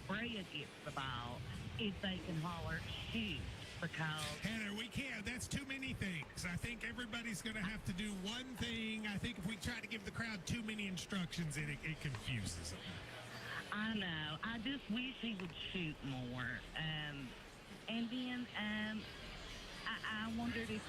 Brea gets the ball, if they can holler shoot, because Heather, we can't. That's too many things. I think everybody's going to have to do one thing. I think if we try to give the crowd too many instructions, it confuses them. I know. I just wish he would shoot more. And then I wondered if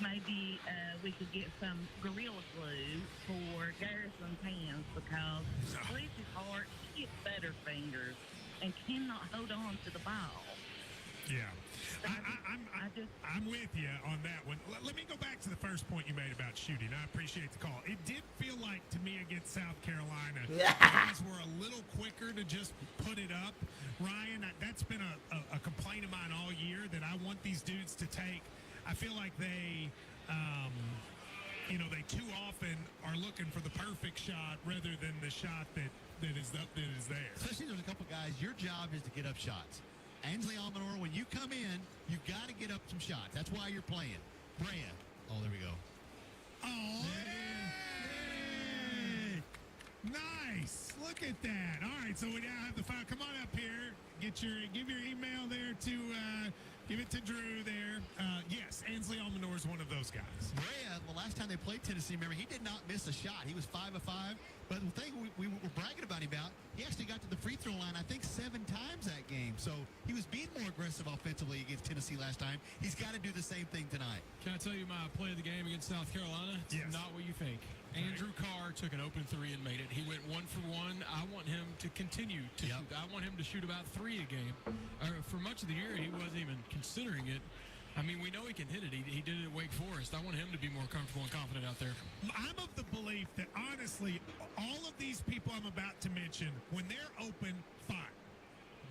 maybe we could get some Gorilla Glue for Garrison's hands, because bless his heart, he gets better fingers and cannot hold on to the ball. Yeah. I'm with you on that one. Let me go back to the first point you made about shooting. I appreciate the call. It did feel like to me against South Carolina, guys were a little quicker to just put it up. Ryan, that's been a complaint of mine all year, that I want these dudes to take. I feel like they too often are looking for the perfect shot rather than the shot that is there. Especially there's a couple guys, your job is to get up shots. Ainsley Almanor, when you come in, you've got to get up some shots. That's why you're playing. Brea. Oh, there we go. Oh, hey. Nice. Look at that. All right, so we now have the file. Come on up here. Give your email there to give it to Drew there. Yes, Ainsley Almanor is one of those guys. Brea, the last time they played Tennessee, remember, he did not miss a shot. He was 5 of 5. But the thing we were bragging about him about, he actually got to the free throw line, I think, 7 times that game. So he was being more aggressive offensively against Tennessee last time. He's got to do the same thing tonight. Can I tell you my play of the game against South Carolina? It's not what you think. Andrew Carr took an open three and made it. He went 1 for 1. I want him to continue to shoot. I want him to shoot about 3 a game. For much of the year, he wasn't even considering it. I mean, we know he can hit it. He did it at Wake Forest. I want him to be more comfortable and confident out there. I'm of the belief that, honestly, all of these people I'm about to mention, when they're open, fire.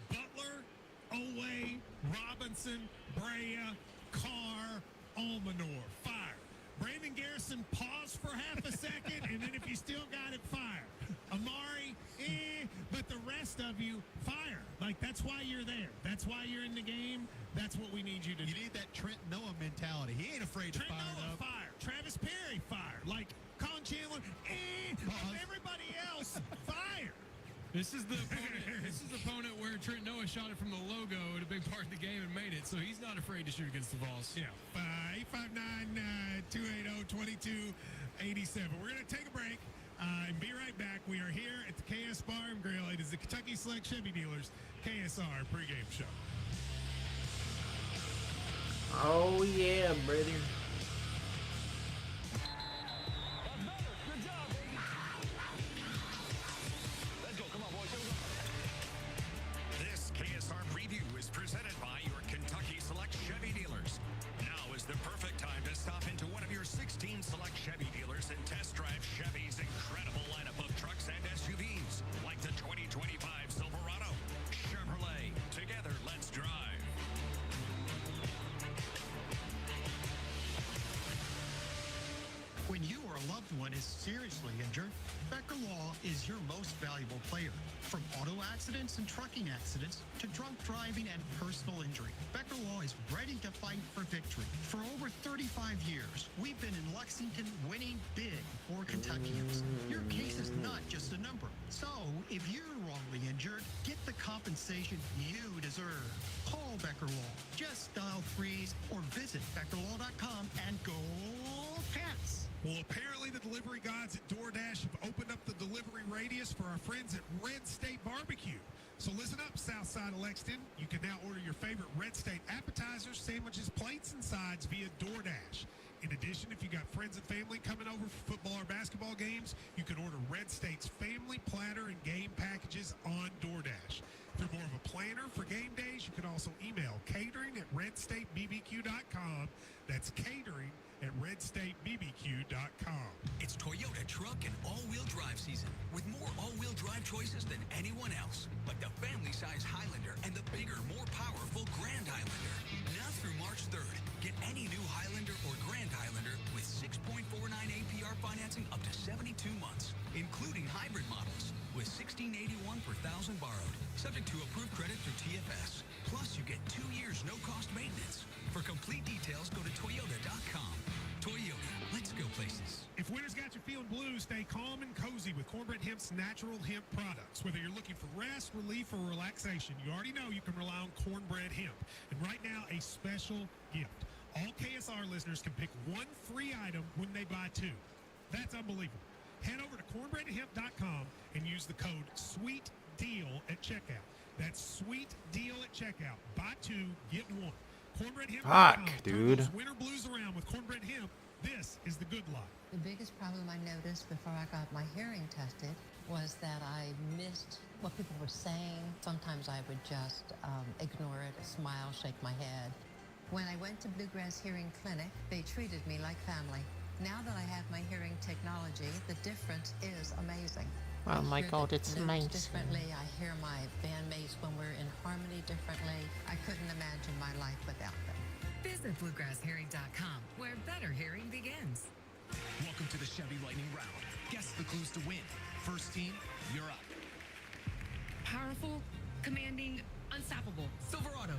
Butler, Oweh, Robinson, Brea, Carr, Almanor, fire. Brandon Garrison, pause for half a second, and then if you still got it, fire. Amari, but the rest of you, fire. Like, that's why you're there. That's why you're in the game. That's what we need you to do. You need that Trent Noah mentality. He ain't afraid to fire it up. Fire. Travis Perry, fire. Like, Colin Chandler, and everybody else, fire. This is the opponent where Trent Noah shot it from the logo at a big part of the game and made it, so he's not afraid to shoot against the Vols. Yeah, 859-280-2287. We're going to take a break and be right back. We are here at the KS Bar and Grill. It is the Kentucky Select Chevy Dealers KSR pregame show. Oh, yeah, brother. This KSR preview is presented by your Kentucky Select Chevy dealers. Now is the perfect time to stop into one of your 16 Select Chevy dealers and test drive Chevy's incredible lineup of trucks and SUVs, like the 2025 Silverado, Chevrolet. Together, let's drive. When you or a loved one is seriously injured, Becker Law is your most valuable player. From auto accidents and trucking accidents to drunk driving and personal injury, Becker Law is ready to fight for victory. For over 35 years, we've been in Lexington winning big for Kentuckians. Your case is not just a number. So, if you're wrongly injured, get the compensation you deserve. Call Becker Law. Just dial freeze or visit BeckerLaw.com and go Pats. Well, apparently the delivery gods at DoorDash have opened up the delivery radius for our friends at Red State Barbecue. So listen up, south side of Lexington. You can now order your favorite Red State appetizers, sandwiches, plates, and sides via DoorDash. In addition, if you got friends and family coming over for football or basketball games, you can order Red State's family platter and game packages on DoorDash. If you're more of a planner for game days, you can also email catering@redstatebbq.com. That's catering@redstatebbq.com. It's Toyota truck and all-wheel drive season with more all-wheel drive choices than anyone else, like the family-size Highlander and the bigger, more powerful Grand Highlander. Now through March 3rd, get any new Highlander or Grand Highlander with 6.49 APR financing up to 72 months, including hybrid models with $1,681 per thousand borrowed, subject to approved credit through TFS. Plus, you get 2 years no-cost maintenance. For complete details, go to Toyota.com. Toyota, let's go places. If winter's got you feeling blue, stay calm and cozy with Cornbread Hemp's natural hemp products. Whether you're looking for rest, relief, or relaxation, you already know you can rely on Cornbread Hemp. And right now, a special gift. All KSR listeners can pick one free item when they buy two. That's unbelievable. Head over to cornbreadhemp.com and use the code SWEETDEAL at checkout. That's Sweet Deal at checkout. Buy two, get one. Fuck, dude. Turn those winter blues around with Cornbread Hemp. This is the good life. The biggest problem I noticed before I got my hearing tested was that I missed what people were saying. Sometimes I would just ignore it, smile, shake my head. When I went to Bluegrass Hearing Clinic, they treated me like family. Now that I have my hearing technology, the difference is amazing. Oh my God, it's amazing. Differently. I hear my bandmates when we're in harmony differently. I couldn't imagine my life without them. Visit bluegrasshearing.com, where better hearing begins. Welcome to the Chevy Lightning Round. Guess the clues to win. First team, you're up. Powerful, commanding, unstoppable. Silverado.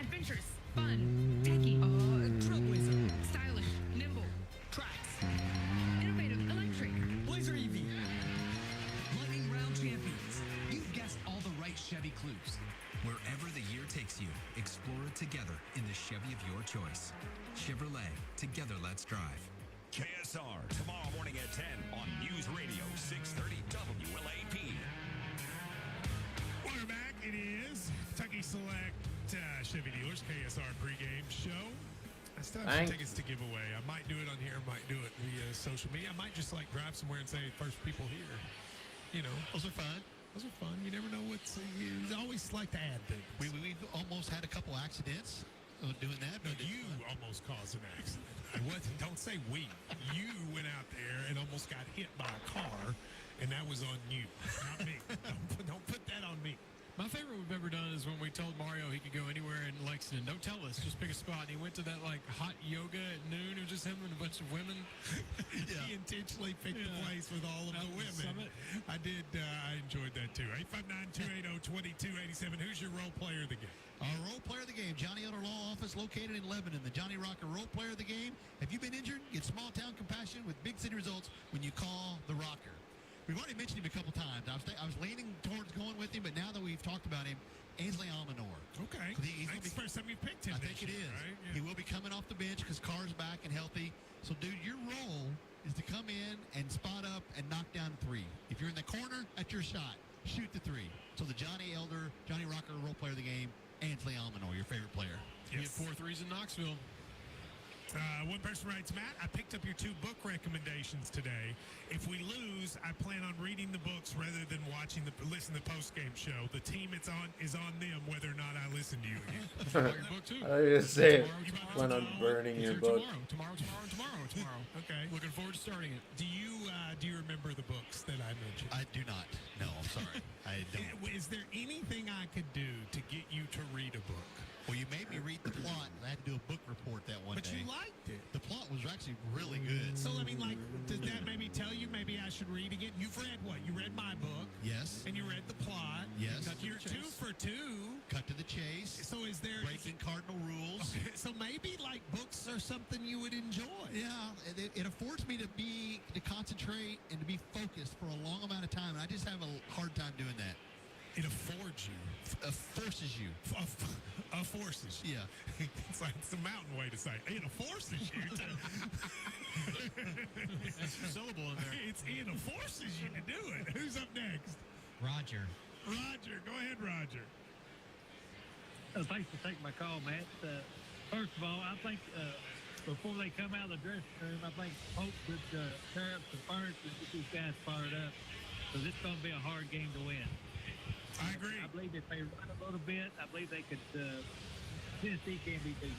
Adventurous, fun, techy. Trailblazer. Stylish, nimble. Tracks. Innovative, electric. Blazer EV. Lightning Round champions. You've guessed all the right Chevy clues. Wherever the year takes you, explore it together in the Chevy of your choice. Chevrolet, together let's drive. KSR, tomorrow morning at 10 on News Radio 630 WLAP. Welcome back. It is Kentucky Select Chevy Dealers KSR pregame show. I still have some tickets to give away. I might do it on here. I might do it via social media. I might just like drive somewhere and say first people here. You know, Those are fun. those are fun. You never know what's. You always like to add things. We've almost had a couple accidents doing that. No, But you almost caused an accident. I wasn't. Don't say we. You went out there and almost got hit by a car, and that was on you, not me. Don't put that on me. My favorite we've ever done is when we told Mario he could go anywhere in Lexington. Don't tell us, just pick a spot. And he went to that like hot yoga at noon. It was just him and a bunch of women. He intentionally picked the place with all of the women. Summit. I did. I enjoyed that too. 859-280-2287. Who's your role player of the game? Our role player of the game, Johnny Elder Law Office, located in Lebanon. The Johnny Rocker role player of the game. Have you been injured? Get small town compassion with big city results when you call the Rocker. We've already mentioned him a couple times. I was leaning towards going with him, but now that we've talked about him, Ainsley Almanor. Okay. That's the first time you picked him. I think it is. Right? Yeah. He will be coming off the bench because Carr's back and healthy. So, dude, your role is to come in and spot up and knock down three. If you're in the corner, that's your shot. Shoot the three. So the Johnny Rocker role player of the game, Ainsley Almanor, your favorite player. He had 4 threes in Knoxville. One person writes, Matt, I picked up your 2 book recommendations today. If we lose, I plan on reading the books rather than listen to the post-game show. The team is on them whether or not I listen to you again. Your book too. I was going to say, plan on burning your book. Tomorrow. Okay. Looking forward to starting it. Do you remember the books that I mentioned? I do not. No, I'm sorry. I don't. Is there anything I could do to get you to read a book? Well, you made me read the plot, and I had to do a book report that one day. But you liked it. The plot was actually really good. So, I mean, does that maybe tell you maybe I should read again? You've read what? You read my book. Yes. And you read the plot. Yes. You're 2 for 2. Cut to the chase. So is there... Breaking cardinal rules. Okay, so maybe, books are something you would enjoy. Yeah. It affords me to concentrate and to be focused for a long amount of time, and I just have a hard time doing that. It affords you. Forces you. Forces. Yeah. It's a mountain way to say it. It forces you to. That's a syllable in there. It forces you to do it. Who's up next? Roger. Roger. Go ahead, Roger. Thanks for taking my call, Matt. First of all, I think before they come out of the dressing room, I think Hope should tear up some furniture and get these guys fired up. Because it's going to be a hard game to win. I agree. I believe if they run a little bit, I believe they could. Tennessee can be beat.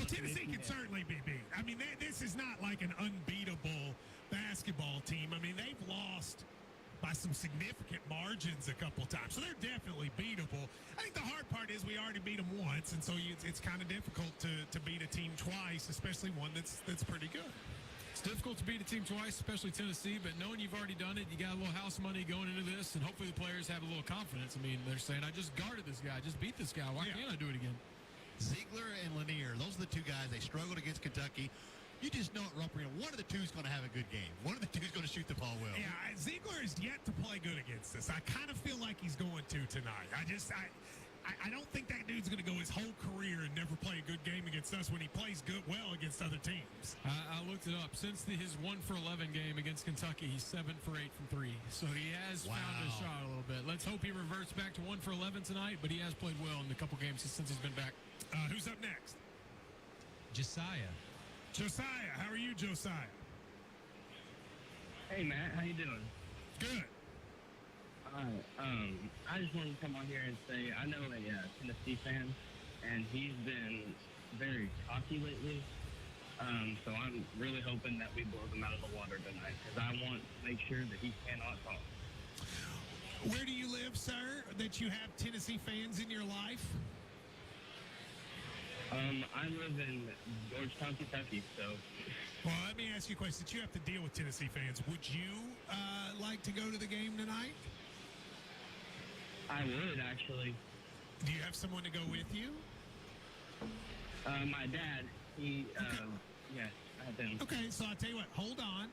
Tennessee can certainly be beat. I mean, this is not like an unbeatable basketball team. I mean, they've lost by some significant margins a couple times, so they're definitely beatable. I think the hard part is we already beat them once, and so it's kind of difficult to beat a team twice, especially one that's pretty good. It's difficult to beat a team twice, especially Tennessee, but knowing you've already done it, you got a little house money going into this, and hopefully the players have a little confidence. I mean, they're saying, I just guarded this guy, I just beat this guy. Why can't I do it again? Ziegler and Lanier, those are the 2 guys. They struggled against Kentucky. You just know at Rupp Arena, one of the 2 is going to have a good game. One of the 2 is going to shoot the ball well. Yeah, Ziegler is yet to play good against us. I kind of feel like he's going to tonight. I don't think that dude's going to go his whole career and never play a good game against us when he plays well against other teams. I looked it up. Since his 1 for 11 game against Kentucky, he's 7 for 8 from 3. So he has found his shot a little bit. Let's hope he reverts back to 1 for 11 tonight, but he has played well in the couple games since he's been back. Who's up next? Josiah. Josiah, how are you, Josiah? Hey, Matt, how you doing? Good. I just wanted to come on here and say I know a Tennessee fan, and he's been very cocky lately. So I'm really hoping that we blow them out of the water tonight, because I want to make sure that he cannot talk. Where do you live, sir, that you have Tennessee fans in your life? I live in Georgetown, Kentucky, so... Well, let me ask you a question. Since you have to deal with Tennessee fans, would you like to go to the game tonight? I would, actually. Do you have someone to go with you? My dad. Yeah, I have him. Okay, so I'll tell you what. Hold on.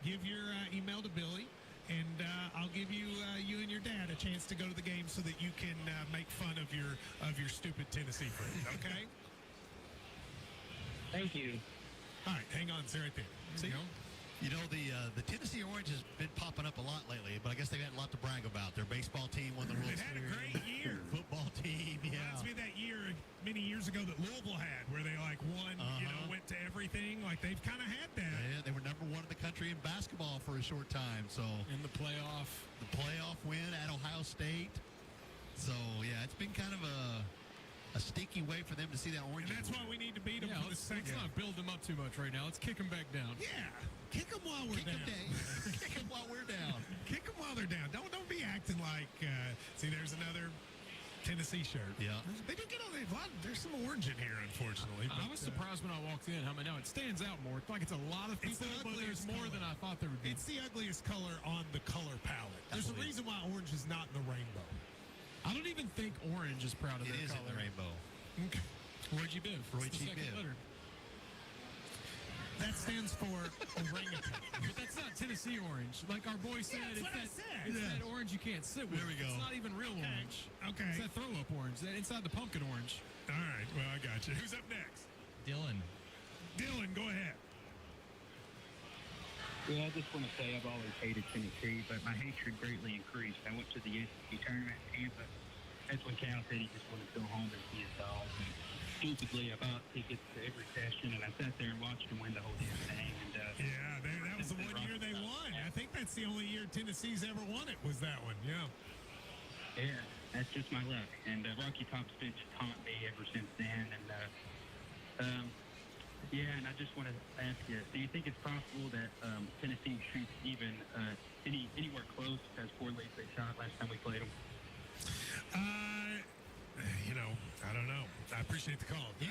Give your email to Billy, and I'll give you and your dad a chance to go to the game so that you can make fun of your stupid Tennessee friend. Okay? Thank you. All right, hang on. Stay right there. See? You know, the Tennessee Orange has been popping up a lot lately, but I guess they've had a lot to brag about. Their baseball team won the World Series. They've had a great year. Football team, yeah. Reminds me of that year many years ago that Louisville had, where they won, went to everything. They've kind of had that. Yeah, they were number 1 in the country in basketball for a short time. So in the playoff win at Ohio State. So yeah, it's been kind of a stinky way for them to see that Orange. And that's why we need to beat them for the second. Let's not build them up too much right now. Let's kick them back down. Yeah, kick them while we're down. Kick them while we're down. Kick them while they're down. Don't be acting like. See, there's another Tennessee shirt. Yeah, they do get on a lot. There's some orange in here, unfortunately. I was surprised when I walked in. How many? Now it stands out more. It's like it's a lot of people, but there's more than I thought there would be. It's the ugliest color on the color palette. There's a reason why orange is not in the rainbow. I don't even think orange is proud of It their is in color. the rainbow. Okay. Roy G. Biv. Roy It's the G. second Biv. letter. That stands for orangutan. But that's not Tennessee orange. Like our boy said, that's it's what I that, said. it's that orange you can't sit with. There we go. It's not even real orange. Okay. It's that throw-up orange. That inside the pumpkin orange. All right. Well, I got you. Who's up next? Dylan. Dylan, go ahead. Well, I just want to say I've always hated Tennessee, but my hatred greatly increased. I went to the SEC tournament in Tampa. That's when Cal said he just wanted to go home and see his dogs. And stupidly, I bought tickets to every session, and I sat there and watched him win the whole damn thing. And Yeah, that was the one year they won. I think that's the only year Tennessee's ever won it was that one. Yeah. yeah, that's just my luck. And Rocky Top Stitch taunt me ever since then. And yeah, and I just want to ask you: do you think it's possible that Tennessee shoots even anywhere close as poor leads they shot last time we played them? I don't know. I appreciate the call. It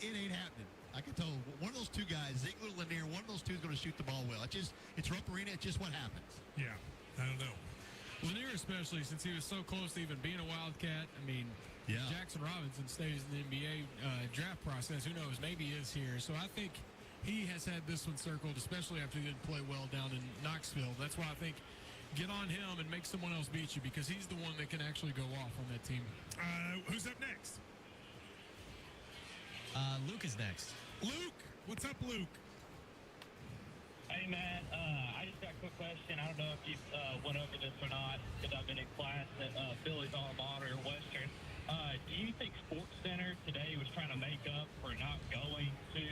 ain't happening. I can tell one of those two guys, Ziegler, Lanier, one of those two is going to shoot the ball well. It's Rupp Arena. It's just what happens. Yeah, I don't know. Lanier especially, since he was so close to even being a Wildcat. I mean, Yeah. Jackson Robinson stays in the NBA draft process. Who knows? Maybe he is here. So I think he has had this one circled, especially after he didn't play well down in Knoxville. That's why I think get on him and make someone else beat you because he's the one that can actually go off on that team. Who's up next? Luke is next. Luke. What's up, Luke? Hey, Matt. I just got a quick question. I don't know if you went over this or not because I've been in class at Billy's alma mater, Western. Do you think Sports Center today was trying to make up for not going to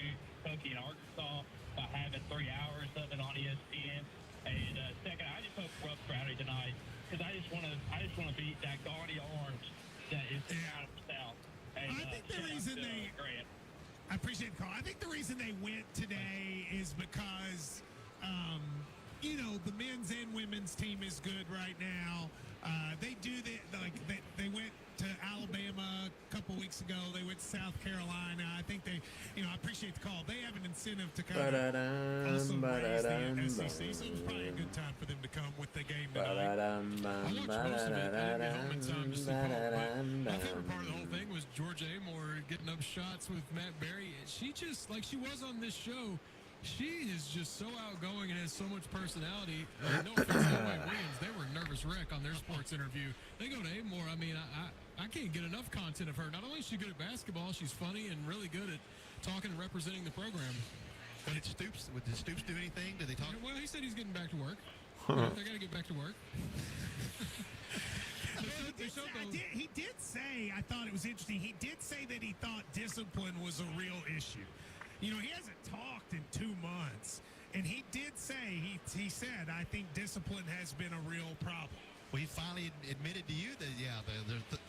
Kentucky and Arkansas by having 3 hours of it on ESPN? And second, I just hope Rupp's rowdy tonight because I just want to beat that gaudy orange that is out of the South. And, I think the reason I appreciate the call. I think the reason they went today is because, the men's and women's team is good right now. They do they went to Alabama a couple weeks ago. They went to South Carolina. I think I appreciate the call. They have an incentive to kind of also raise the SEC. So it was probably a good time for them to come with the game tonight. I watched most of it. I didn't get home in time to see Paul, but my favorite part of the whole thing was George Amore getting up shots with Matt Berry. She just, like she was on this show, she is just so outgoing and has so much personality. No offense to Elway Williams, they were a nervous wreck on their sports interview. They go to Amore. I mean, I can't get enough content of her. Not only is she good at basketball, she's funny and really good at talking and representing the program. But did Stoops do anything? Did they talk? Well, he said he's getting back to work. They got to get back to work. He did say, I thought it was interesting, he did say that he thought discipline was a real issue. He hasn't talked in 2 months, and he did say, he said, I think discipline has been a real problem. Well, he finally admitted to you that,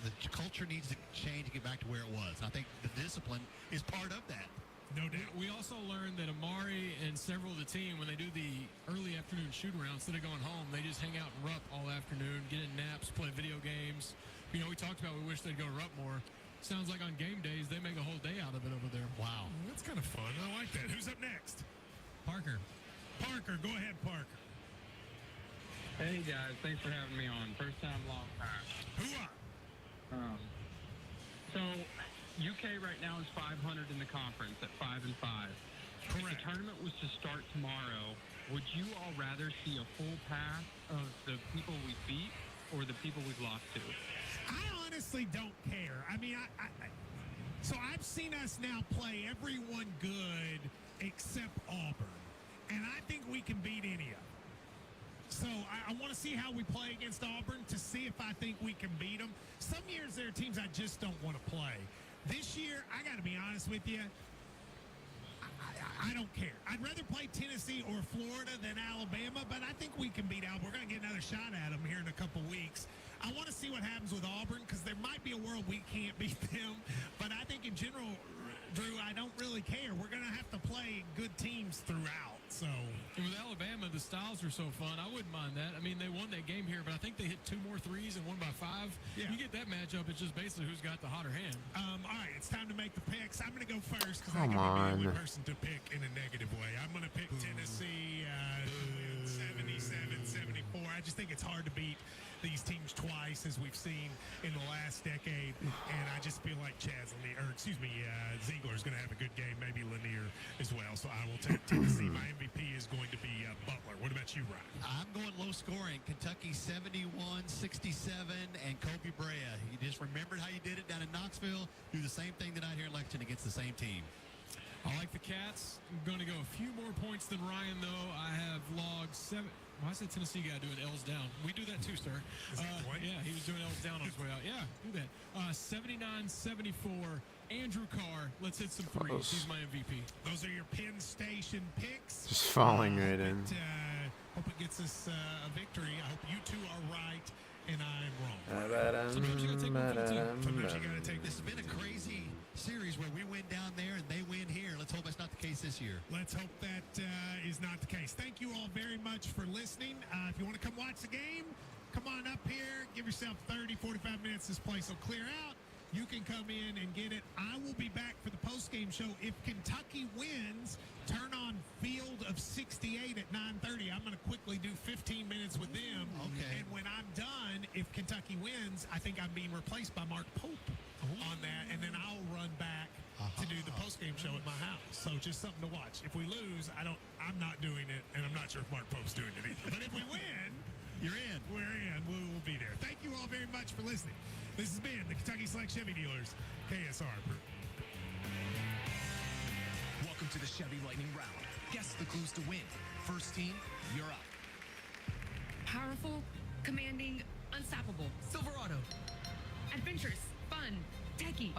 the culture needs to change to get back to where it was. I think the discipline is part of that. No doubt. We also learned that Amari and several of the team, when they do the early afternoon shoot-around, instead of going home, they just hang out in Rupp all afternoon, get in naps, play video games. We talked about we wish they'd go to Rupp more. Sounds like on game days, they make a whole day out of it over there. Wow. That's kind of fun. I like that. Who's up next? Parker. Parker. Go ahead, Parker. Hey, guys. Thanks for having me on. First time, long time. Hoo-ah. So, UK right now is 500 in the conference at 5-5. Correct. If the tournament was to start tomorrow, would you all rather see a full path of the people we beat or the people we've lost to? I honestly don't care. I mean, so I've seen us now play everyone good except Auburn, and I think we can beat any of them. So I want to see how we play against Auburn to see if I think we can beat them. Some years there are teams I just don't want to play. This year, I got to be honest with you, I don't care. I'd rather play Tennessee or Florida than Alabama, but I think we can beat Alabama. We're going to get another shot at them here in a couple weeks. I want to see what happens with Auburn because there might be a world we can't beat them. But I think in general, Drew, I don't really care. We're going to have to play good teams throughout. So, and with Alabama, the styles are so fun. I wouldn't mind that. I mean, they won that game here, but I think they hit 2 more threes and won by 5. Yeah. You get that matchup, it's just basically who's got the hotter hand. All right, it's time to make the picks. I'm going to go first because Come I'm on. the only person to pick in a negative way. I'm going to pick Tennessee 77-74. I just think it's hard to beat these teams twice as we've seen in the last decade, and I just feel like Ziegler is going to have a good game, maybe Lanier as well. So I will take Tennessee. My MVP is going to be Butler. What about you, Ryan? I'm going low scoring. Kentucky 71-67 and Kobe Brea. You just remembered how you did it down in Knoxville. Do the same thing tonight here in Lexington against the same team. I like the Cats. I'm going to go a few more points than Ryan, though. I have logged 7. Why is that Tennessee guy doing L's down? We do that too, sir. Yeah, he was doing L's down on his way out. Yeah, do that. 79-74. Andrew Carr. Let's hit some threes. Close. He's my MVP. Those are your Penn Station picks. Just falling right in. Hope it gets us a victory. I hope you two are right and I'm wrong. Sometimes you got to take one for the team. Sometimes you got to take This has been a crazy series where we win down there and they win here. Let's hope that's not the case this year. Let's hope that is not the case. Thank you all very much for listening. If you want to come watch the game, come on up here. Give yourself 30, 45 minutes. This place will clear out. You can come in and get it. I will be back for the post-game show. If Kentucky wins, turn on Field of 68 at 9:30. I'm going to quickly do 15 minutes with them. Okay. And when I'm done, if Kentucky wins, I think I'm being replaced by Mark Pope on that. And then I'll run back to do the post-game show at my house. So just something to watch. If we lose, I'm not doing it, and I'm not sure if Mark Pope's doing it either. But if we win, you're in. We're in. We'll be there. Thank you all very much for listening. This has been the Kentucky Select Chevy Dealers KSR Group. Welcome to the Chevy Lightning Round. Guess the clues to win. First team, you're up. Powerful, commanding, unstoppable. Silverado. Adventurous, fun, techy.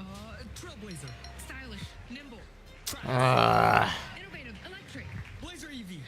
Trailblazer. Stylish, nimble. Innovative, electric. Blazer EV.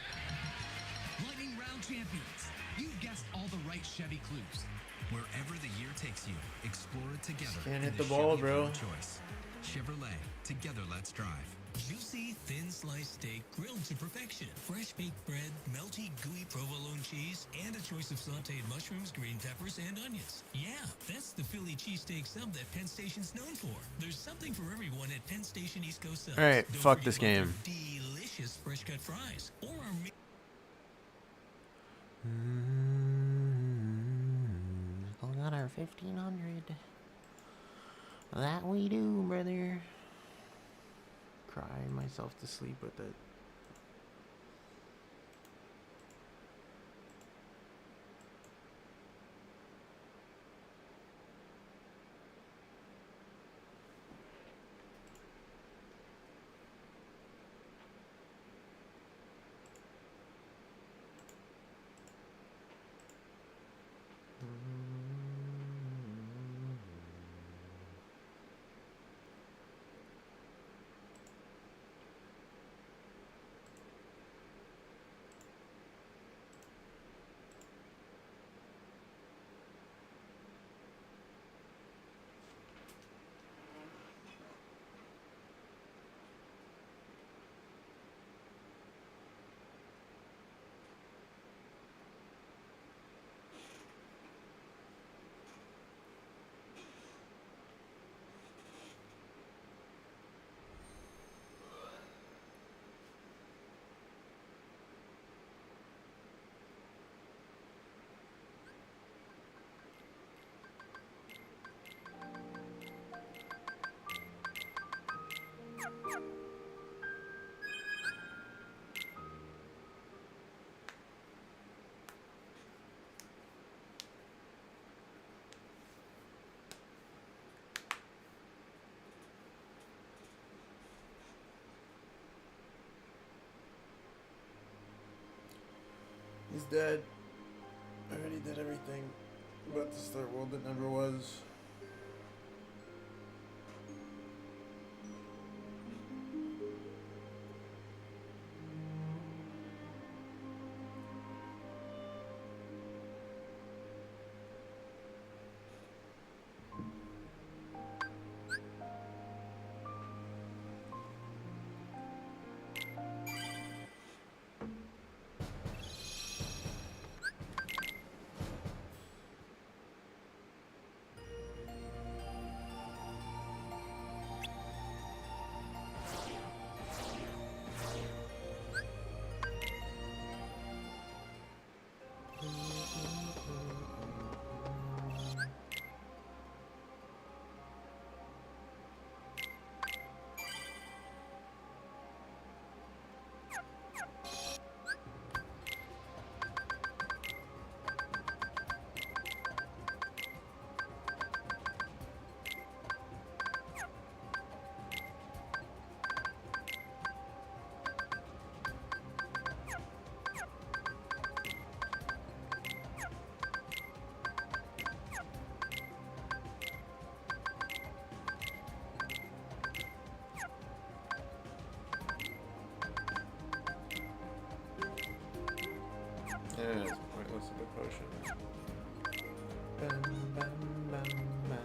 Lightning Round champions. You guessed all the right Chevy clues. Wherever the year takes you, explore it together. Can't hit in the ball, Chevy bro. of your choice. Chevrolet. Together, let's drive. Juicy, thin sliced steak grilled to perfection. Fresh baked bread, melty, gooey provolone cheese, and a choice of sauteed mushrooms, green peppers, and onions. Yeah, that's the Philly cheesesteak sub that Penn Station's known for. There's something for everyone at Penn Station East Coast Subs. All right, Don't fuck forget this about their game. delicious fresh cut fries. Or our Got our 1500. That we do, brother. Crying myself to sleep with it. He's dead. I already did everything about the Star World that never was. potion. Bam, bam, bam, bam.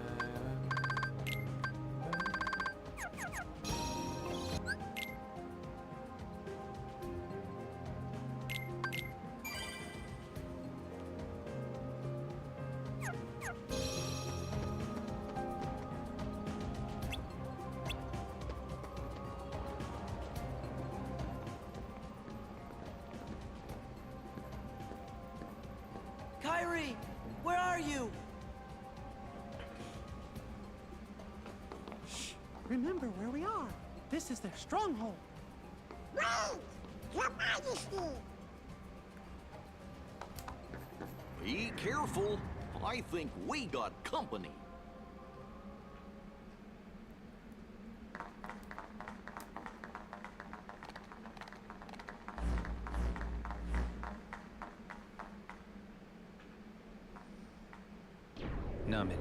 Kyrie, where are you? Shh! Remember where we are. This is their stronghold. Wait! Your Majesty! Be careful. I think we got company. Namine.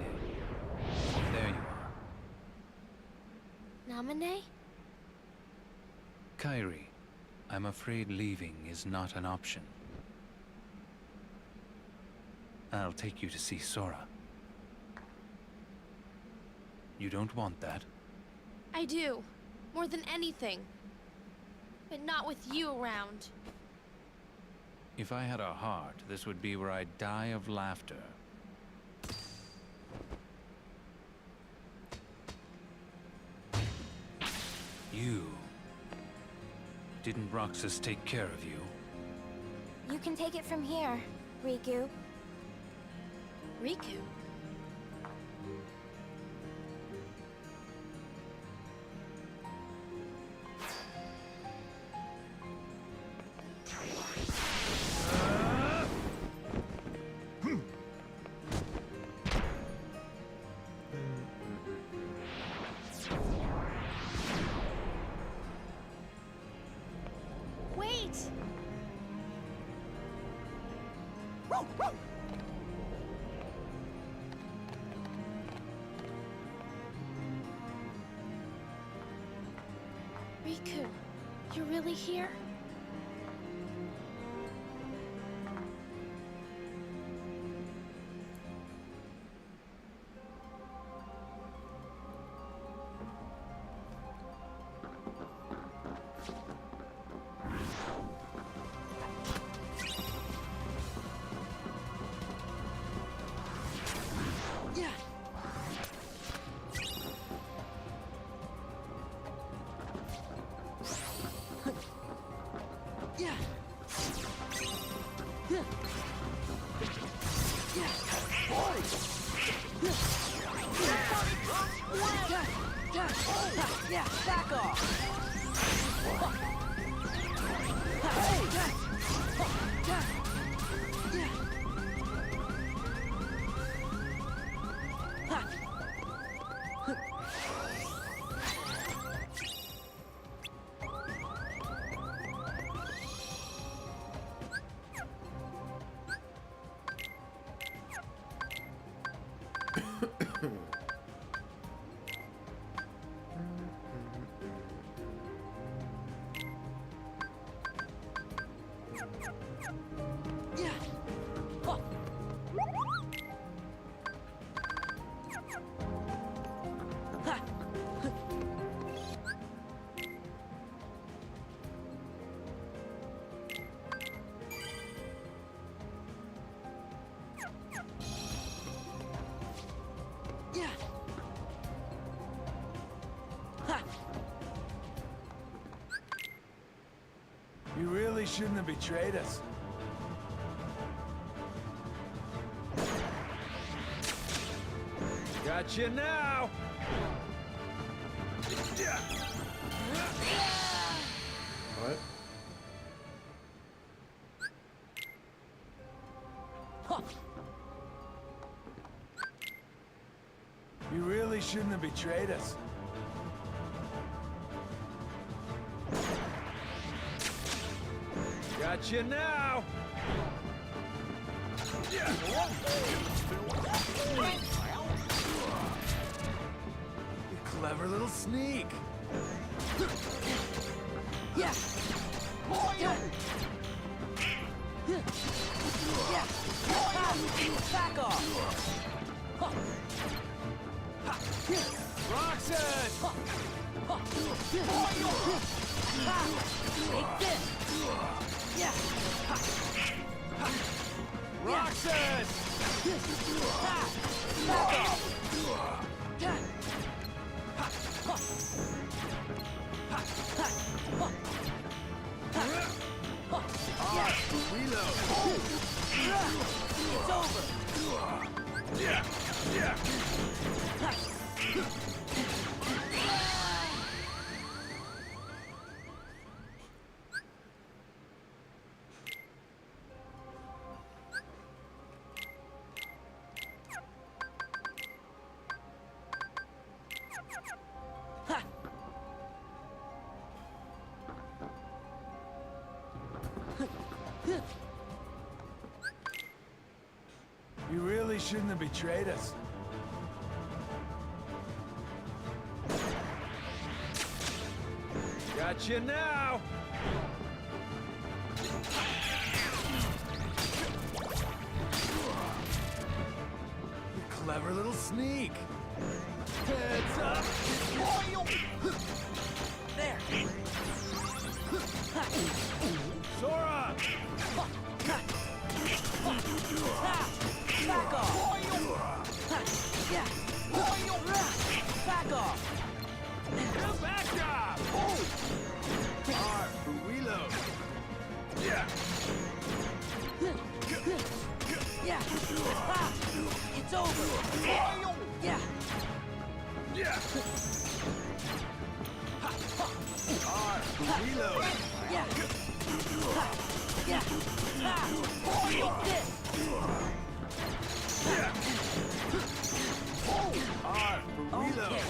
There you are. Namine? Kyrie, I'm afraid leaving is not an option. I'll take you to see Sora. You don't want that? I do. More than anything. But not with you around. If I had a heart, this would be where I'd die of laughter. You... Didn't Roxas take care of you? You can take it from here, Riku. Riku? Wait! Riku, you're really here? Yeah, back off! You really shouldn't have betrayed us. Got you now! What? You really shouldn't have betrayed us. Got you now! You clever little sneak! Yeah! Yeah! Back off! Roxas! Take this! Yeah! Roxas! Back off! Reload! It's over! Yeah! Yeah! You really shouldn't have betrayed us. Got you now! You clever little sneak! Heads up! There! Sora! Back off! Yeah! Back off! Back up! R for reload! Yeah! Yeah! It's over! Yeah! Yeah! R for reload! Yeah! Yeah! Eat this! Yeah! R for reload!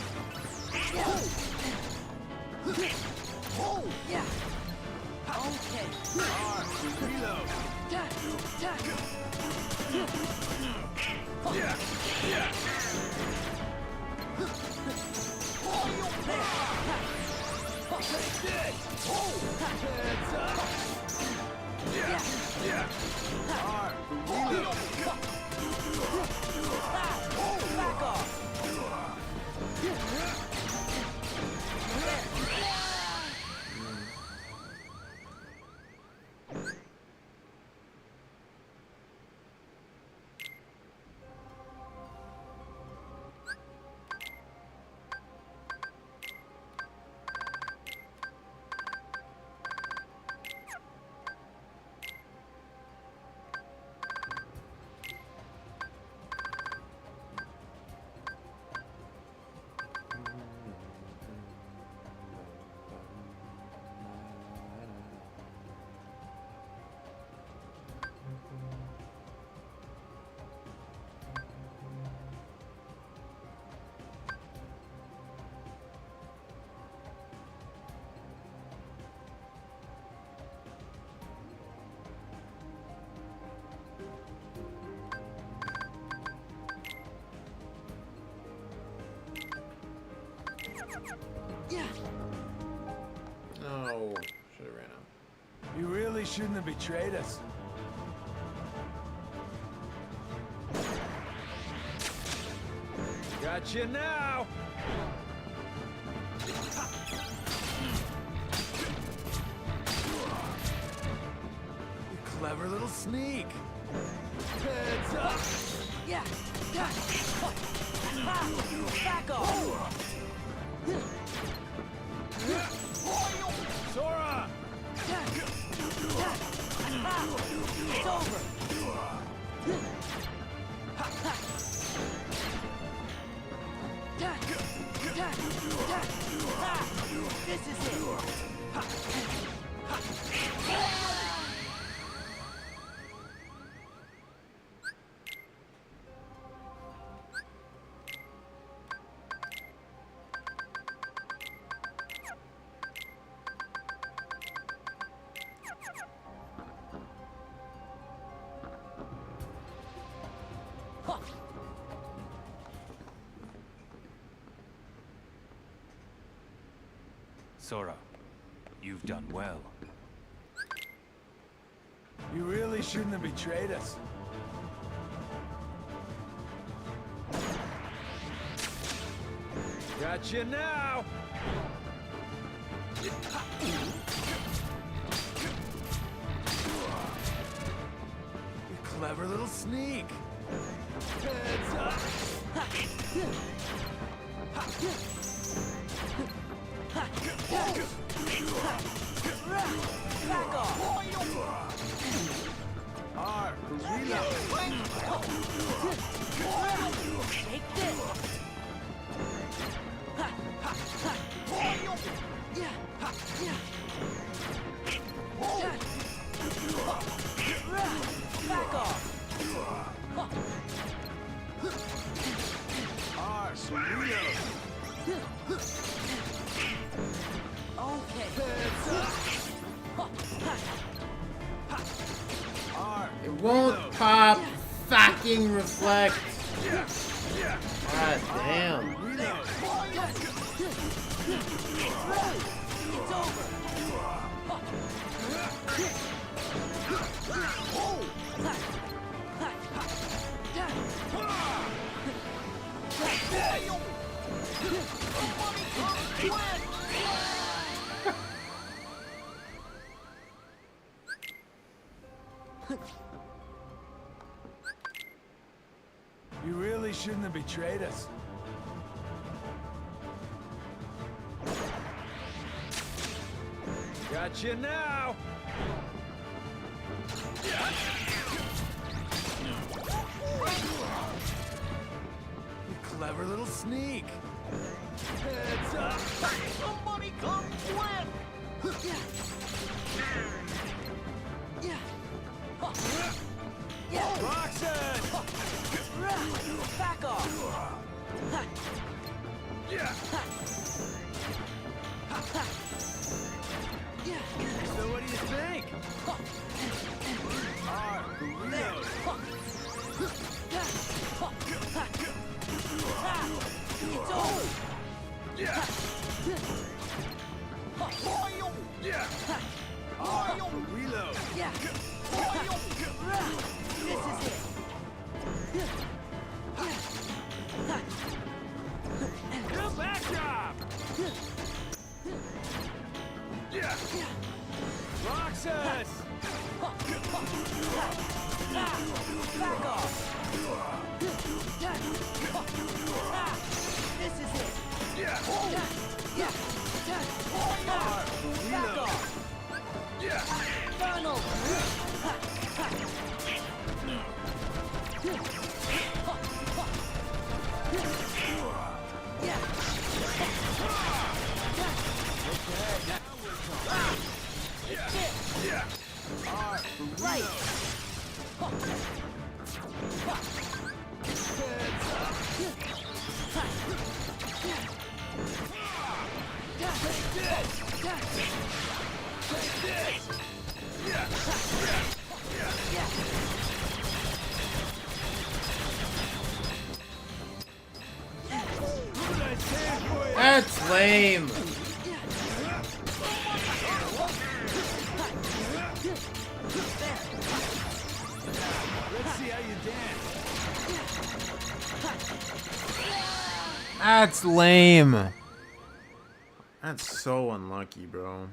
Okay. Yeah! Yeah! Okay! R for reload! Yeah! Yeah! Yeah! Take this! Heads up! Yeah! Yeah! R for reload! Back off! Yeah! Oh, should have ran out. You really shouldn't have betrayed us. Got you now! You clever little sneak! Heads up! Yeah! Back off! Sora! It's over! This is it! Sora, you've done well. You really shouldn't have betrayed us. Gotcha now! You clever little sneak! Heads up! Back off! R, reload! Take this! Back off! R, reload! Okay. R, It won't pop. Fucking reflect. God damn. reload! It's over. You really shouldn't have betrayed us. Gotcha now! You clever little sneak! Heads up! Somebody come win! Roxanne! Back off! So what do you think? R, reload! It's over! R, reload! This is it! Good backdrop! Roxas! Back off! This is it! Back off! Turn over! Right! That's lame. Let's see how you dance. That's lame. That's so unlucky, bro.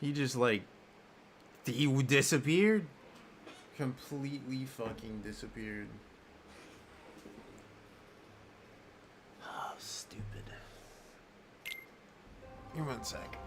He just like he disappeared. Completely fucking disappeared. Oh, stupid. Give me 1 sec.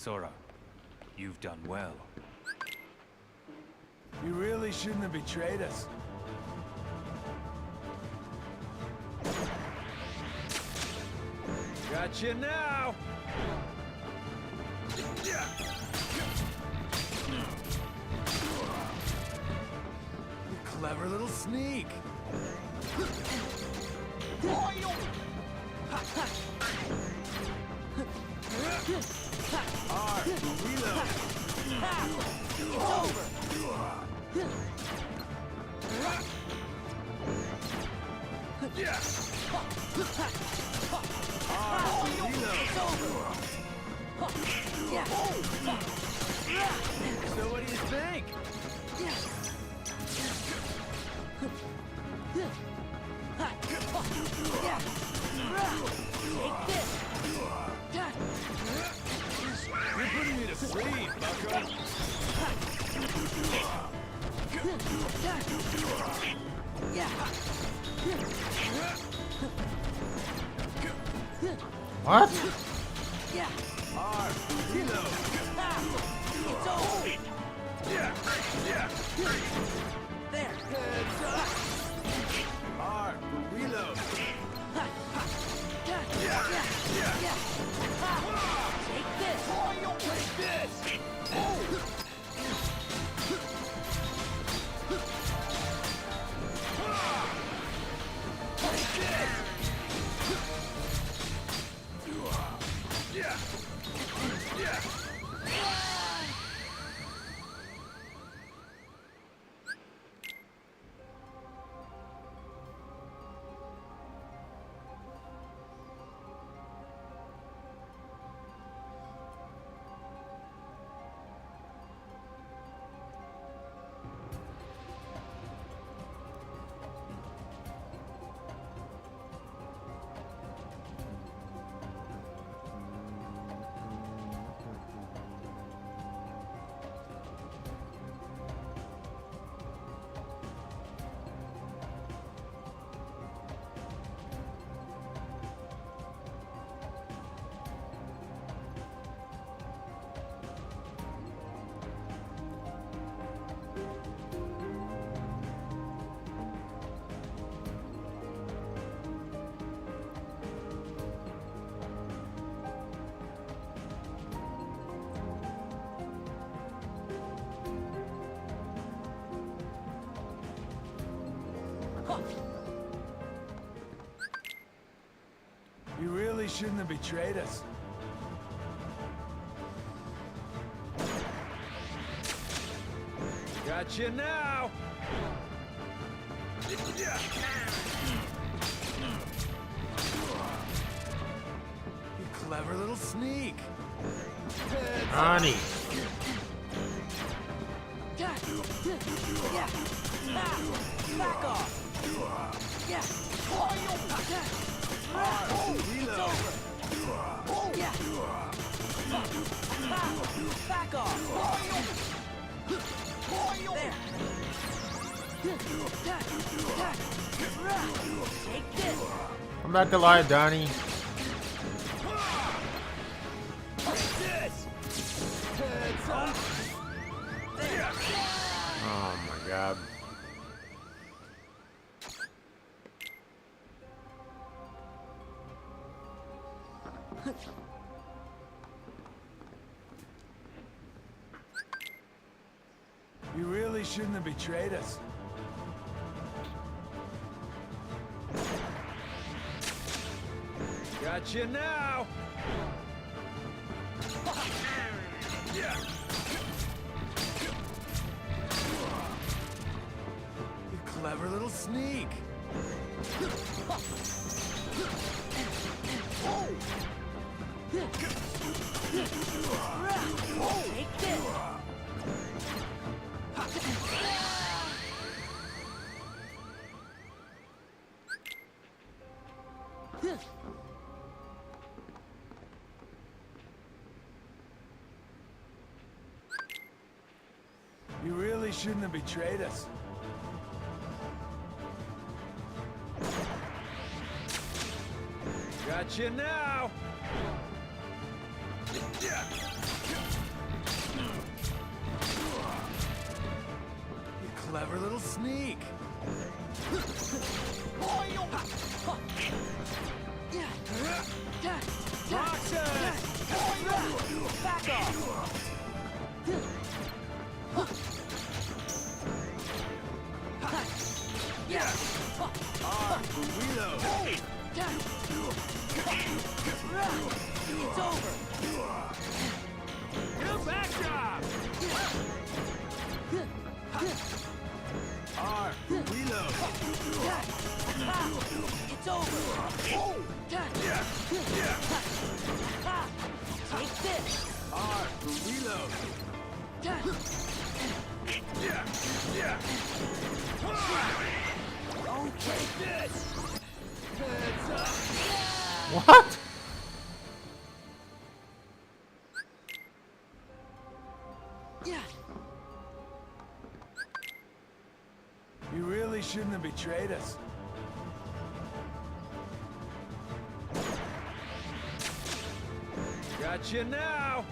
Sora, you've done well. You really shouldn't have betrayed us. Got you now! You clever little sneak! Alright, reload! It's over! It's over! Yeah. So what do you think? Take this! You're putting me to sleep, bucko! What? Yeah. Alright, reload! It's over! There! Heads up! Alright, reload! Take this! Take this! You really shouldn't have betrayed us. Got you now! You clever little sneak! Ronnie! Back off! Yeah! Reload! Yeah! Back off! There! Take this! Come back alive, Donnie. Oh my god. You really shouldn't have betrayed us. Got you now! You clever little sneak! Take this! You really shouldn't have betrayed us. Got you now! clever little sneak. Back off! Reload. It's over! Good backdrop! Reload. It's over! Take this! Reload. Don't take this! Heads up. What? You really shouldn't have betrayed us. Got you now.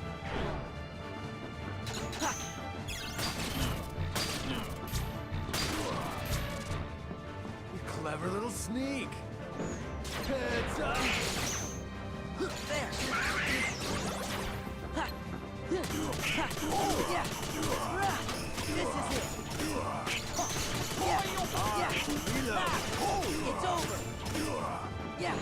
You clever little sneak. Heads up. There! Yeah! This is it! Yeah! It's over! Yeah!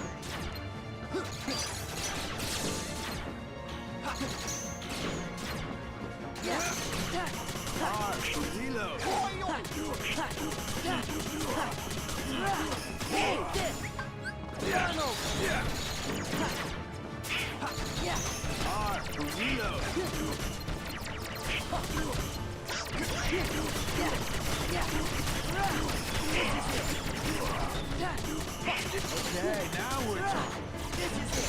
Reload. Arnold! Okay, now we're talking. This is it!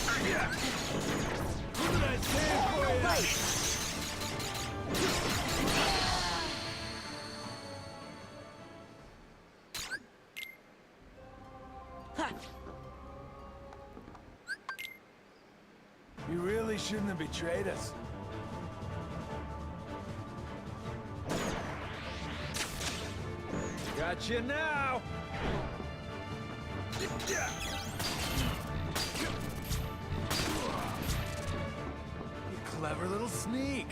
What did I say for you? Right! You really shouldn't have betrayed us. Got you now. You clever little sneak.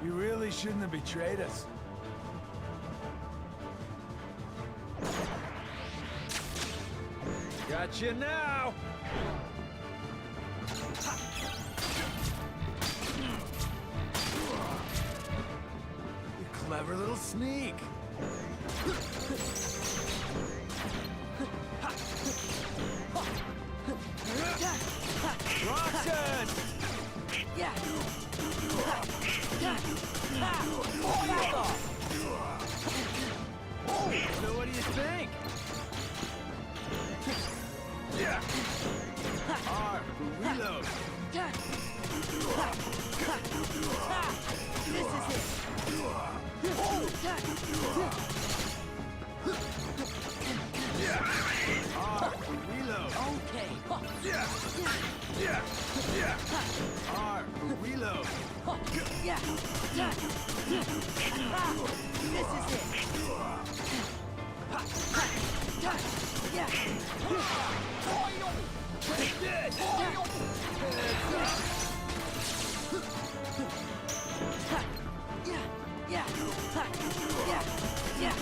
You really shouldn't have betrayed us. Got you now. You clever little sneak. Roxanne! Yeah! Back off! So what do you think? Reload. This is it! Reload. Okay! Reload. Yeah! This is it! Yeah! Take this. Yeah!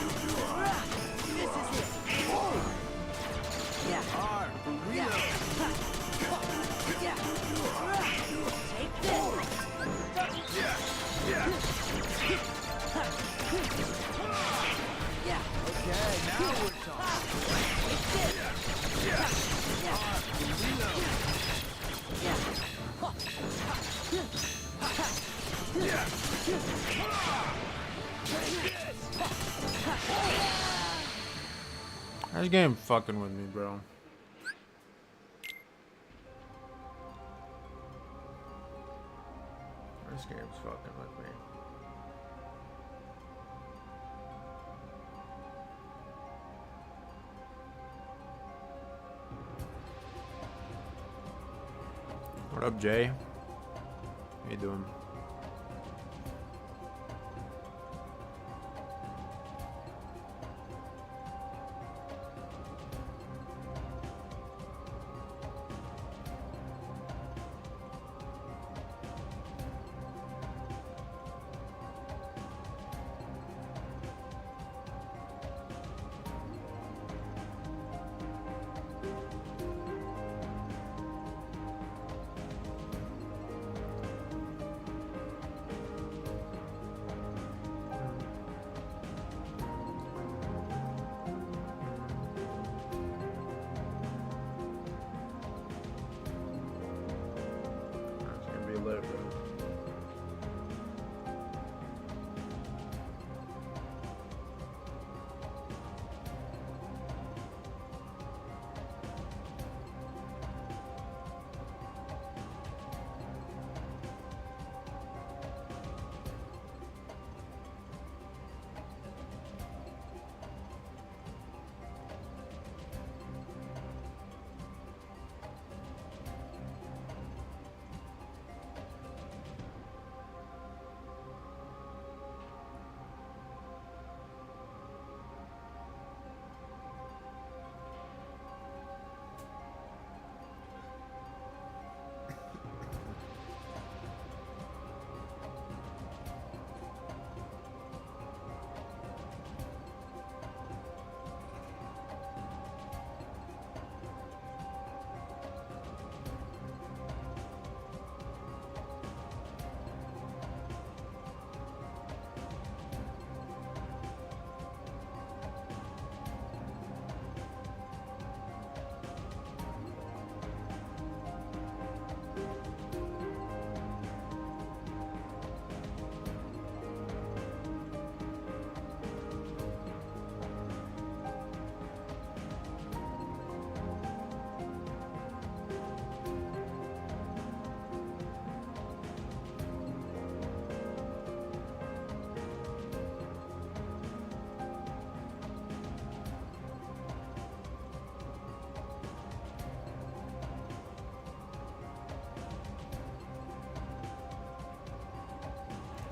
This is it! Yeah! Reload. Yeah! Take this! Yeah! Okay, now we're talking. Take this! Reload. This game fucking with me, bro. This game's fucking with me. What up, Jay? How you doing?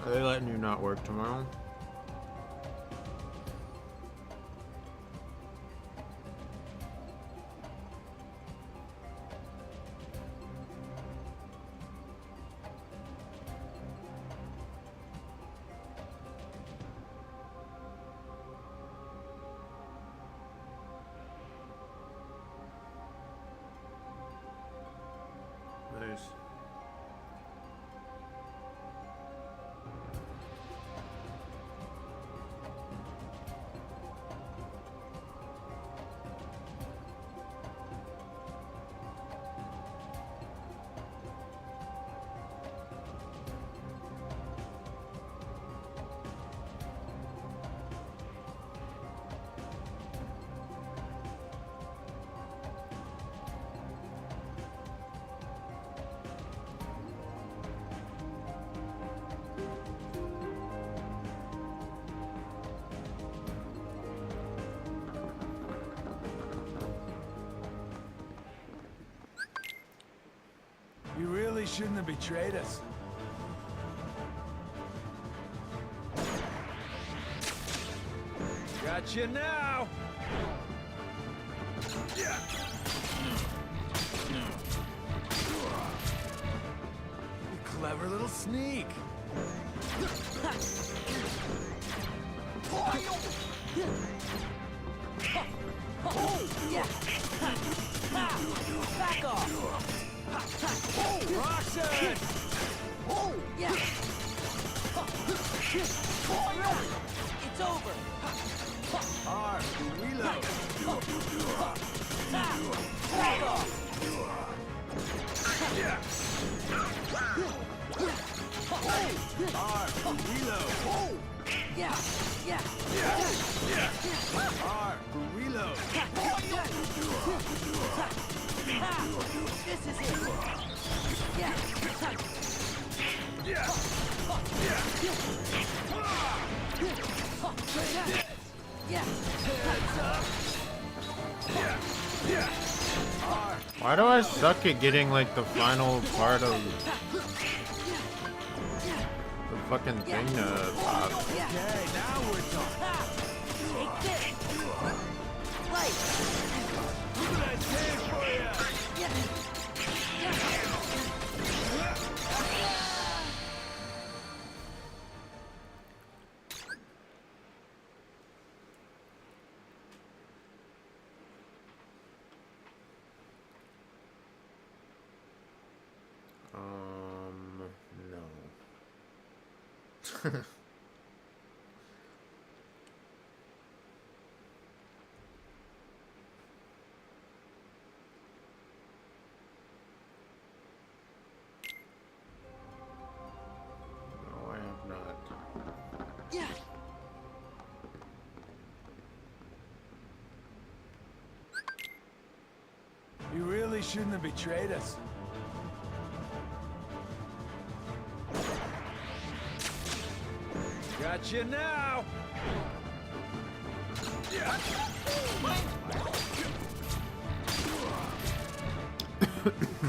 Are they letting you not work tomorrow? Nice. You really shouldn't have betrayed us. Got you now! Yeah. You clever little sneak. Yeah. Back off. Roxanne! Yeah. It's over. Reload. Back off. Yeah. Reload. Yeah. Yeah. Reload. This is it. Yeah. Yeah. Yeah. Heads up. Yeah. Why do I suck at getting like the final part of the fucking thing to pop? Okay, now we're talking. Take this. Light. Look at that save for you. No. No, I have not. Yeah. You really shouldn't have betrayed us. Got you now!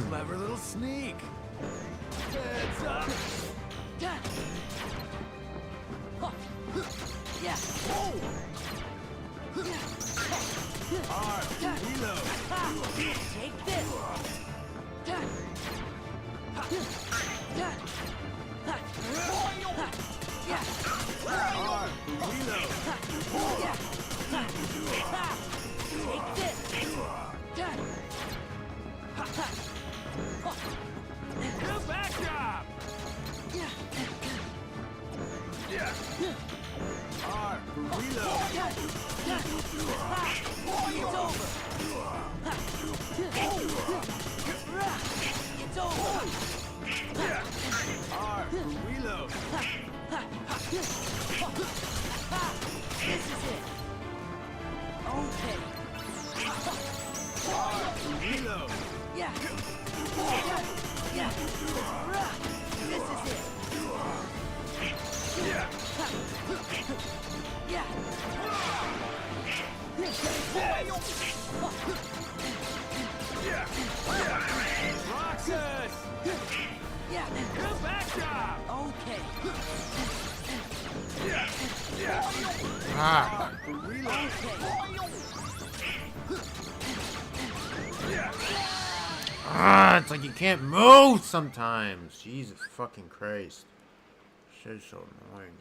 Clever little sneak. Heads up! Yeah. Reload. Take this. Reload. Take this. Good backdrop. Reload. It's over. It's over. Reload. This is it. Okay. Reload. Yeah. This is it. Yeah. Roxas. Yeah. Good backdrop. Okay. Ah. Reload. Ah, it's like you can't move sometimes. Jesus fucking Christ. Shit's so annoying.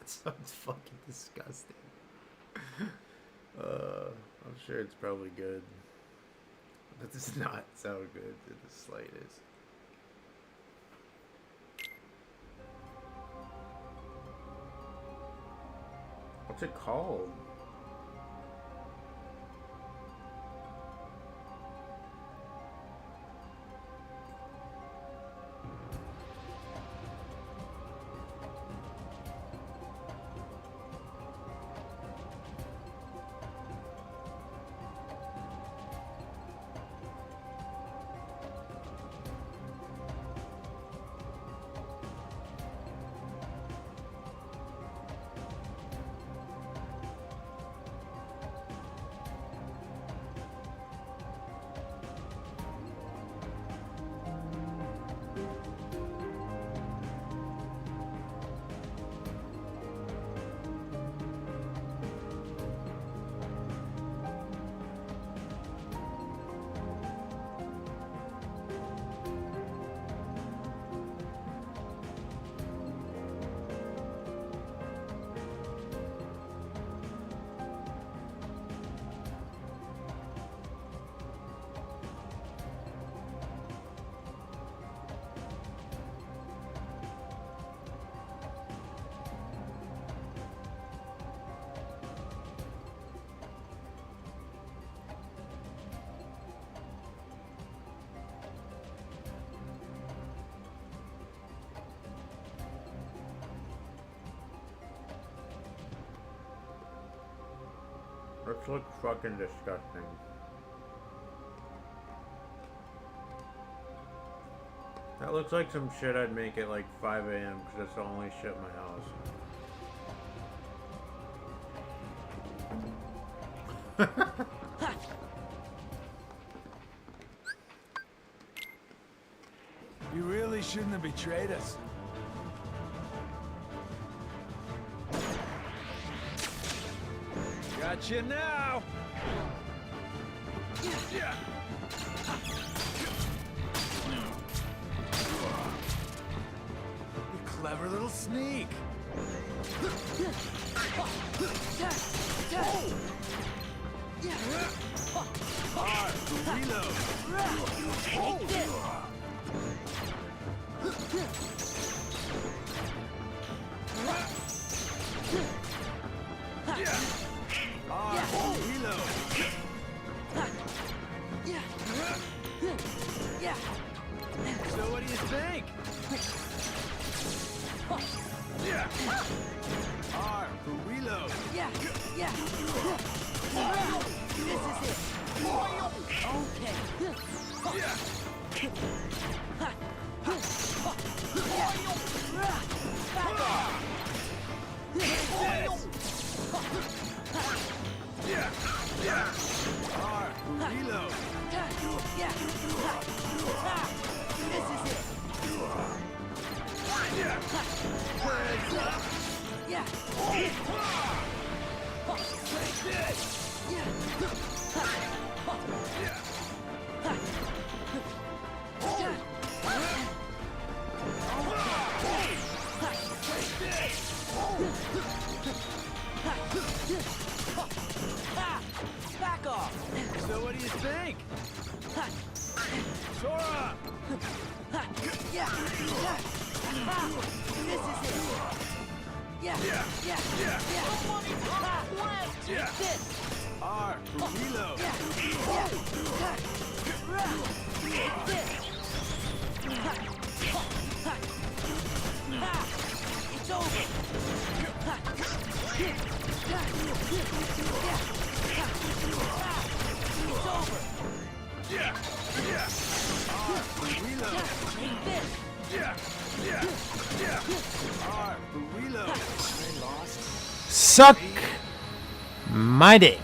It sounds fucking disgusting. I'm sure it's probably good. But it does not sound good to the slightest. What's it called? This looks fucking disgusting. That looks like some shit I'd make at like 5 a.m. because that's the only shit in my house. You really shouldn't have betrayed us. Gotcha now! Yeah. You clever little sneak. Reload. Take this. So what do you think? R for reload. This is it. Okay. Back off. R for reload. This is it. Back off. So what do you think? Sora! This is it. This. R for reload. It's over. It's over. Reload. Take this. R for reload. Suck my dick.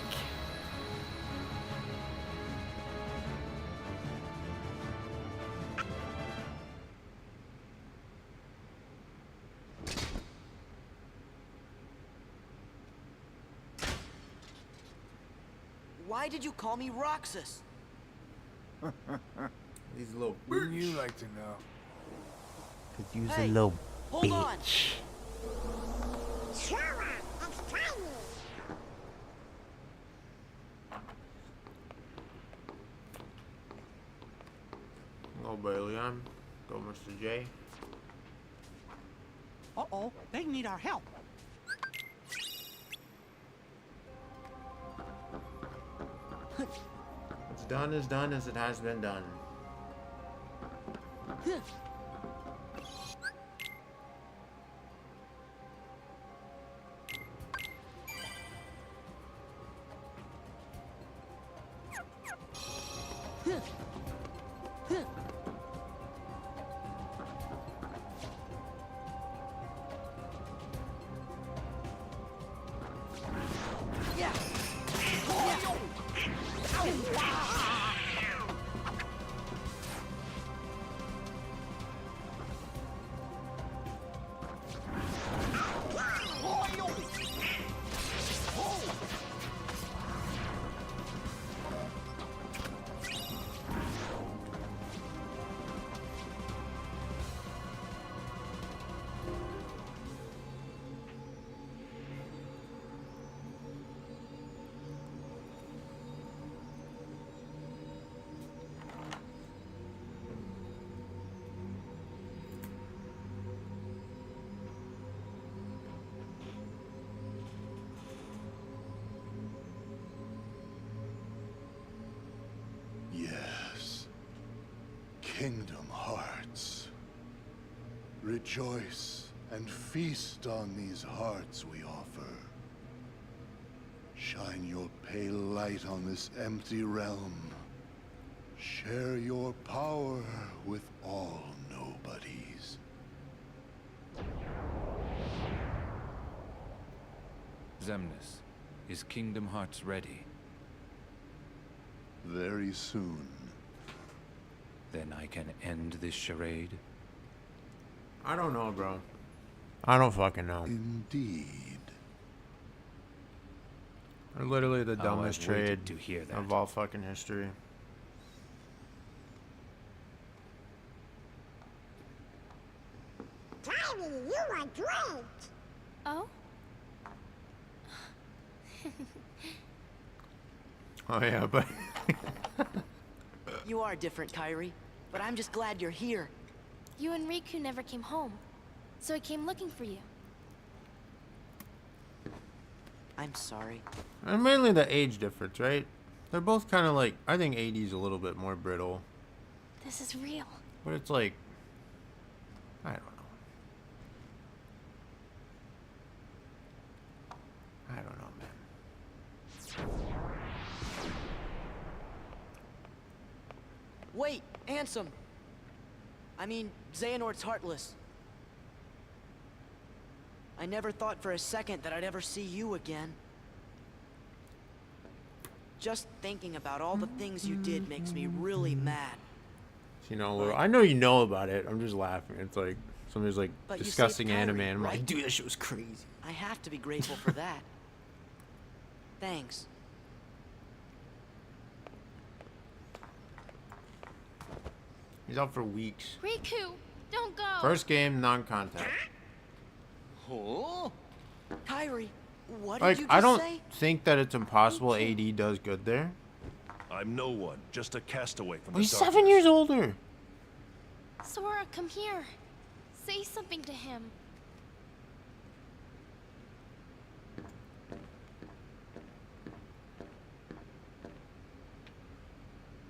Why did you call me Roxas? These little Wouldn't you like to know? Could use Hey, a little hold on. bitch. Go Bailey, go Mr. J. Uh-oh, they need our help. What's done is done as it has been done. Yes. Kingdom Hearts. Rejoice and feast on these hearts we offer. Shine your pale light on this empty realm. Share your power with all nobodies. Xemnas, is Kingdom Hearts ready? Very soon. Then I can end this charade? I don't know, bro. I don't fucking know. Indeed. They're literally the Oh, dumbest I've waited trade to hear that. of all fucking history. Tiny, you are great. Oh? Oh yeah, but You are different, Kairi, but I'm just glad you're here. You and Riku never came home, so I came looking for you. I'm sorry. and mainly the age difference, right? They're both kind of like, I think 80's a little bit more brittle, This is real. but it's like, I don't know. I don't know, man. Wait, Ansem. I mean, Xehanort's heartless. I never thought for a second that I'd ever see you again. Just thinking about all the things you did makes me really mad. You know, I know you know about it. I'm just laughing. It's like somebody's like But you saved discussing anime, Kairi, and I'm like, right? dude, that shit was crazy. I have to be grateful for that. Thanks. He's out for weeks. Riku, don't go. First game, non-contact. Huh? Kairi, what Like, did you I just don't say? think that it's impossible AD does good there. I'm no one, just a castaway from Well, he's the 7 years older. Sora, come here. Say something to him.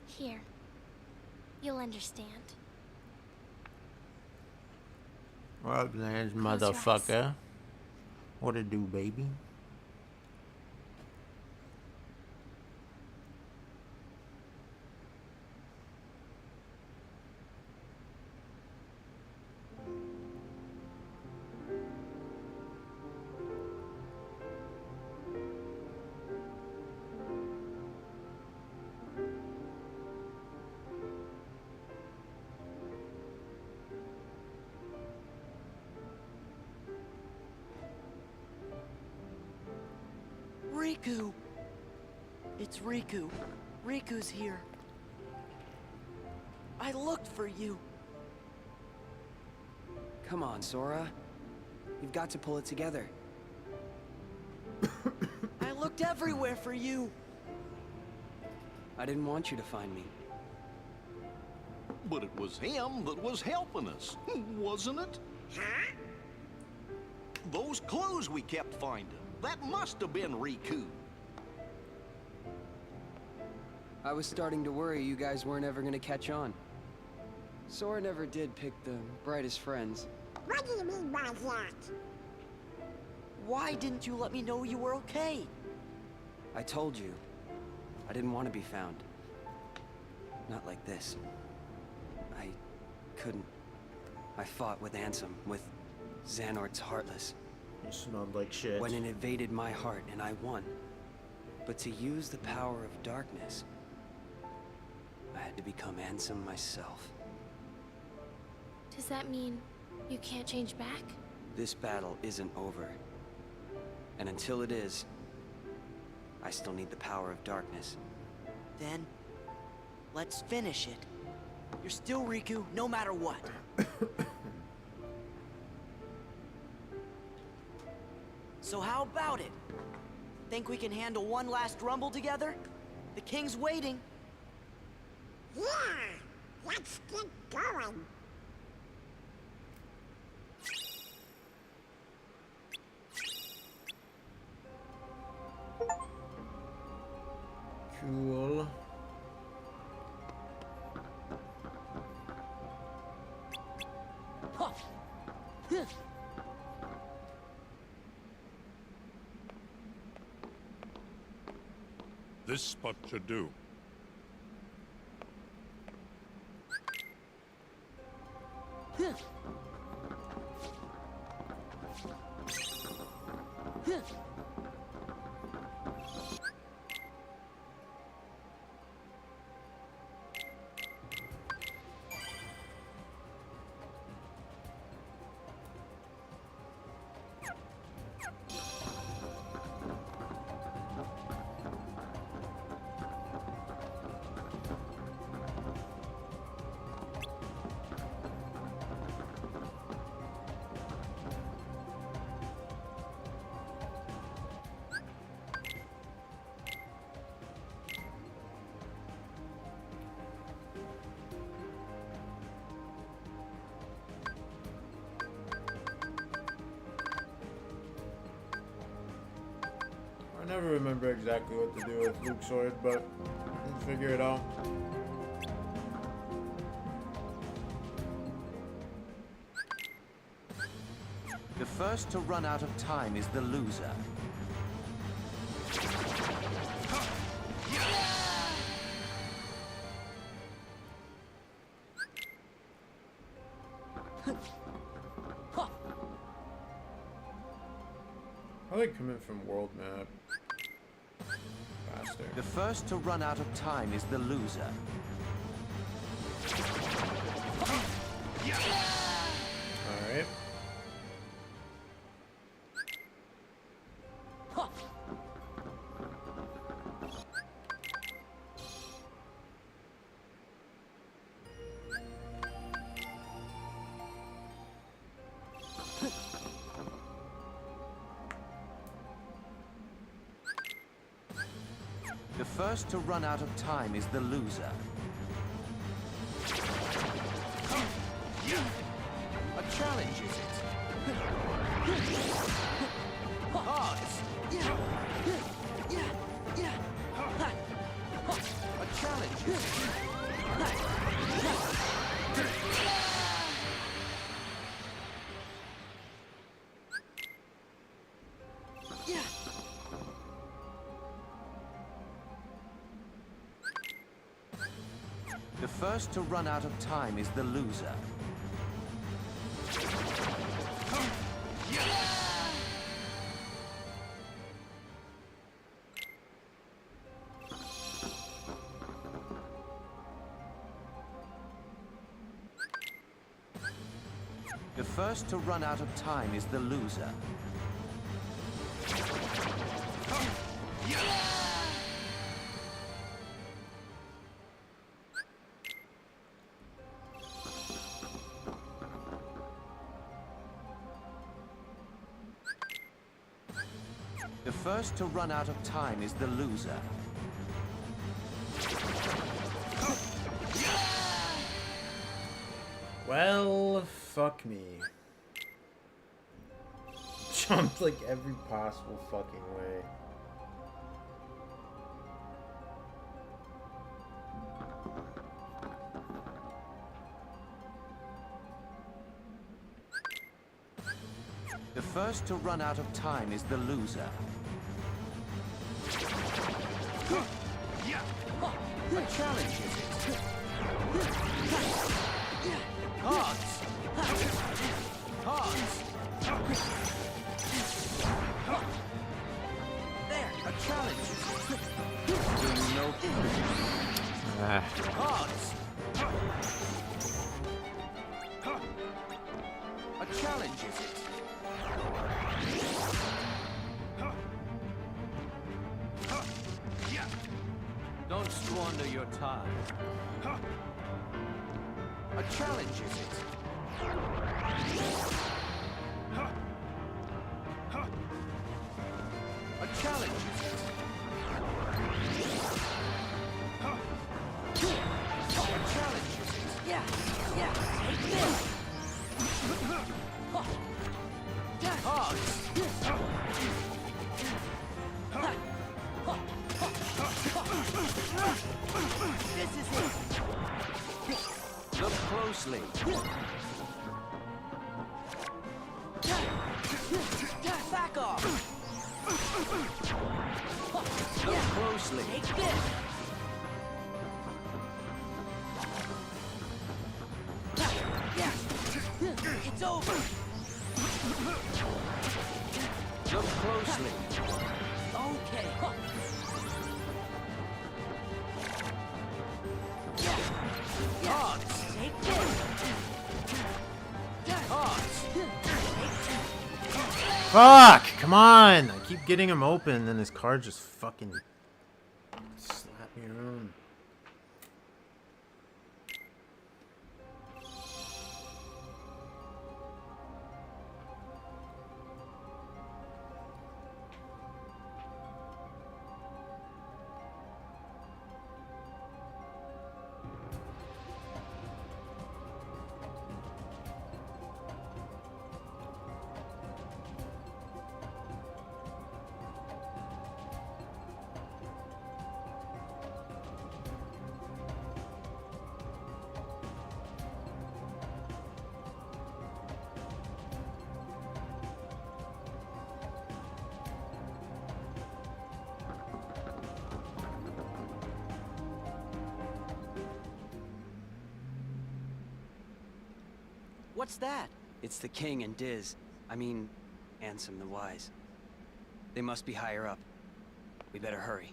Here. You'll understand. What up, Lance, Close your eyes. motherfucker? What it do, baby? Riku. It's Riku. Riku's here. I looked for you. Come on, Sora. You've got to pull it together. I looked everywhere for you. I didn't want you to find me. But it was him that was helping us, wasn't it? Huh? Those clues we kept finding, that must have been Riku. I was starting to worry you guys weren't ever gonna catch on. Sora never did pick the brightest friends. What do you mean by that? Why didn't you let me know you were okay? I told you. I didn't want to be found. Not like this. I couldn't. I fought with Ansem, with Xehanort's Heartless. You smelled like shit. When it invaded my heart, and I won. But to use the power of darkness, I had to become Ansem myself. Does that mean you can't change back? This battle isn't over. And until it is, I still need the power of darkness. Then, let's finish it. You're still Riku, no matter what. So how about it? Think we can handle one last rumble together? The king's waiting. Yeah, let's get going. Cool. This spot should do. never remember exactly what to do with Luke's sword, but we'll figure it out. The first to run out of time is the loser. I like coming from world map. Faster. The first to run out of time is the loser. Alright. The first to run out of time is the loser. A challenge, is it? Hearts. A challenge, is it? The first to run out of time is the loser. The first to run out of time is the loser. The first to run out of time is the loser. Well, fuck me. Jumped like every possible fucking way. The first to run out of time is the loser. A challenge, is it? Hearts! Hearts! There, a challenge, is it? No. Hearts! A challenge, is it? Don't squander your time. A challenge, is it? A challenge, is it? A challenge, is it? Yeah, take this! Hearts! This is it! Look closely. Back off! Look closely. Take this! It's over! Look closely. Okay. Hearts! Take this! Hearts! Fuck! Come on! I keep getting him open, and his card just fucking slap me around. What's that? It's the king and Diz. I mean, Ansem the Wise. They must be higher up. We better hurry.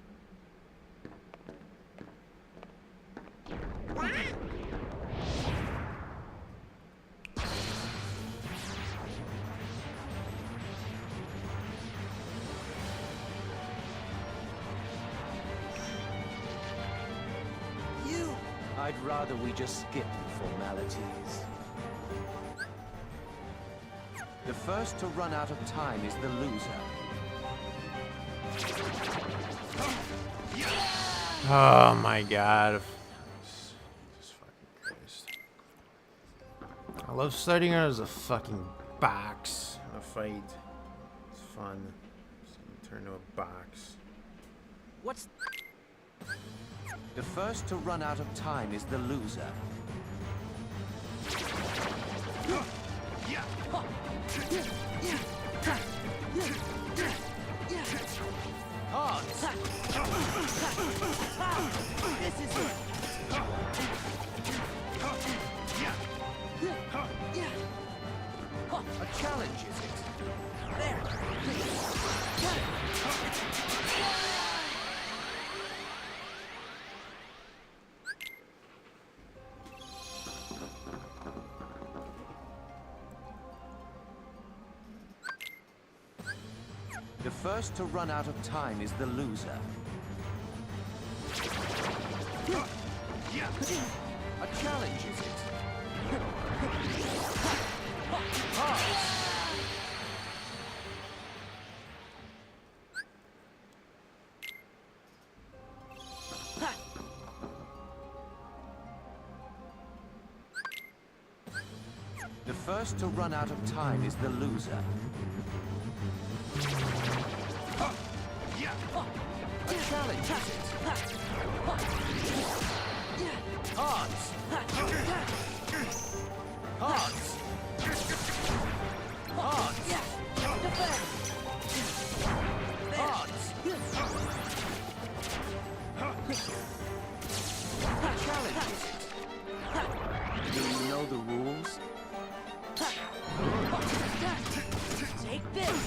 I'd rather we just skip the formalities. The first to run out of time is the loser. Oh my god. Jesus fucking Christ. I love starting out as a fucking box in a fight. It's fun. So turn to a box. What's... The first to run out of time is the loser. Odds. This is it. A challenge, is it? There. The first to run out of time is the loser. A challenge, is it? The first to run out of time is the loser. A challenge, is it? Odds. Odds. Odds. Odds. A challenge, is it? Do you know the rules? Take this.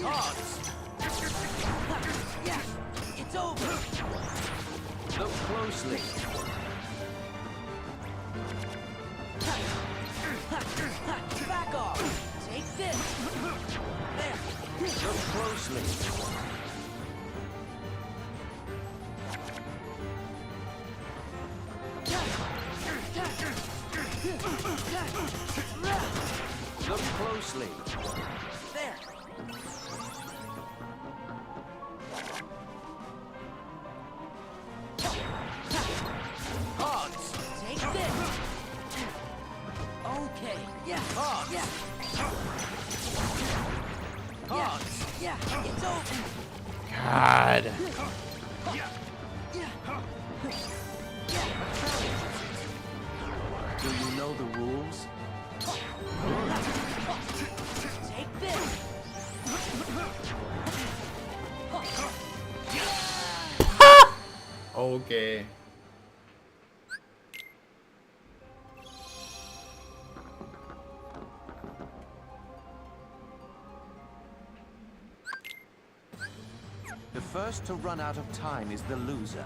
Odds. Yeah, it's over. Look closely. Back off. Take this. There. Look closely. Look closely. There. Odds. Take this. Okay. Yeah. Odds. Yeah. Odds. Yeah. It's over. God. Do you know the rules? Take this. Okay. The first to run out of time is the loser.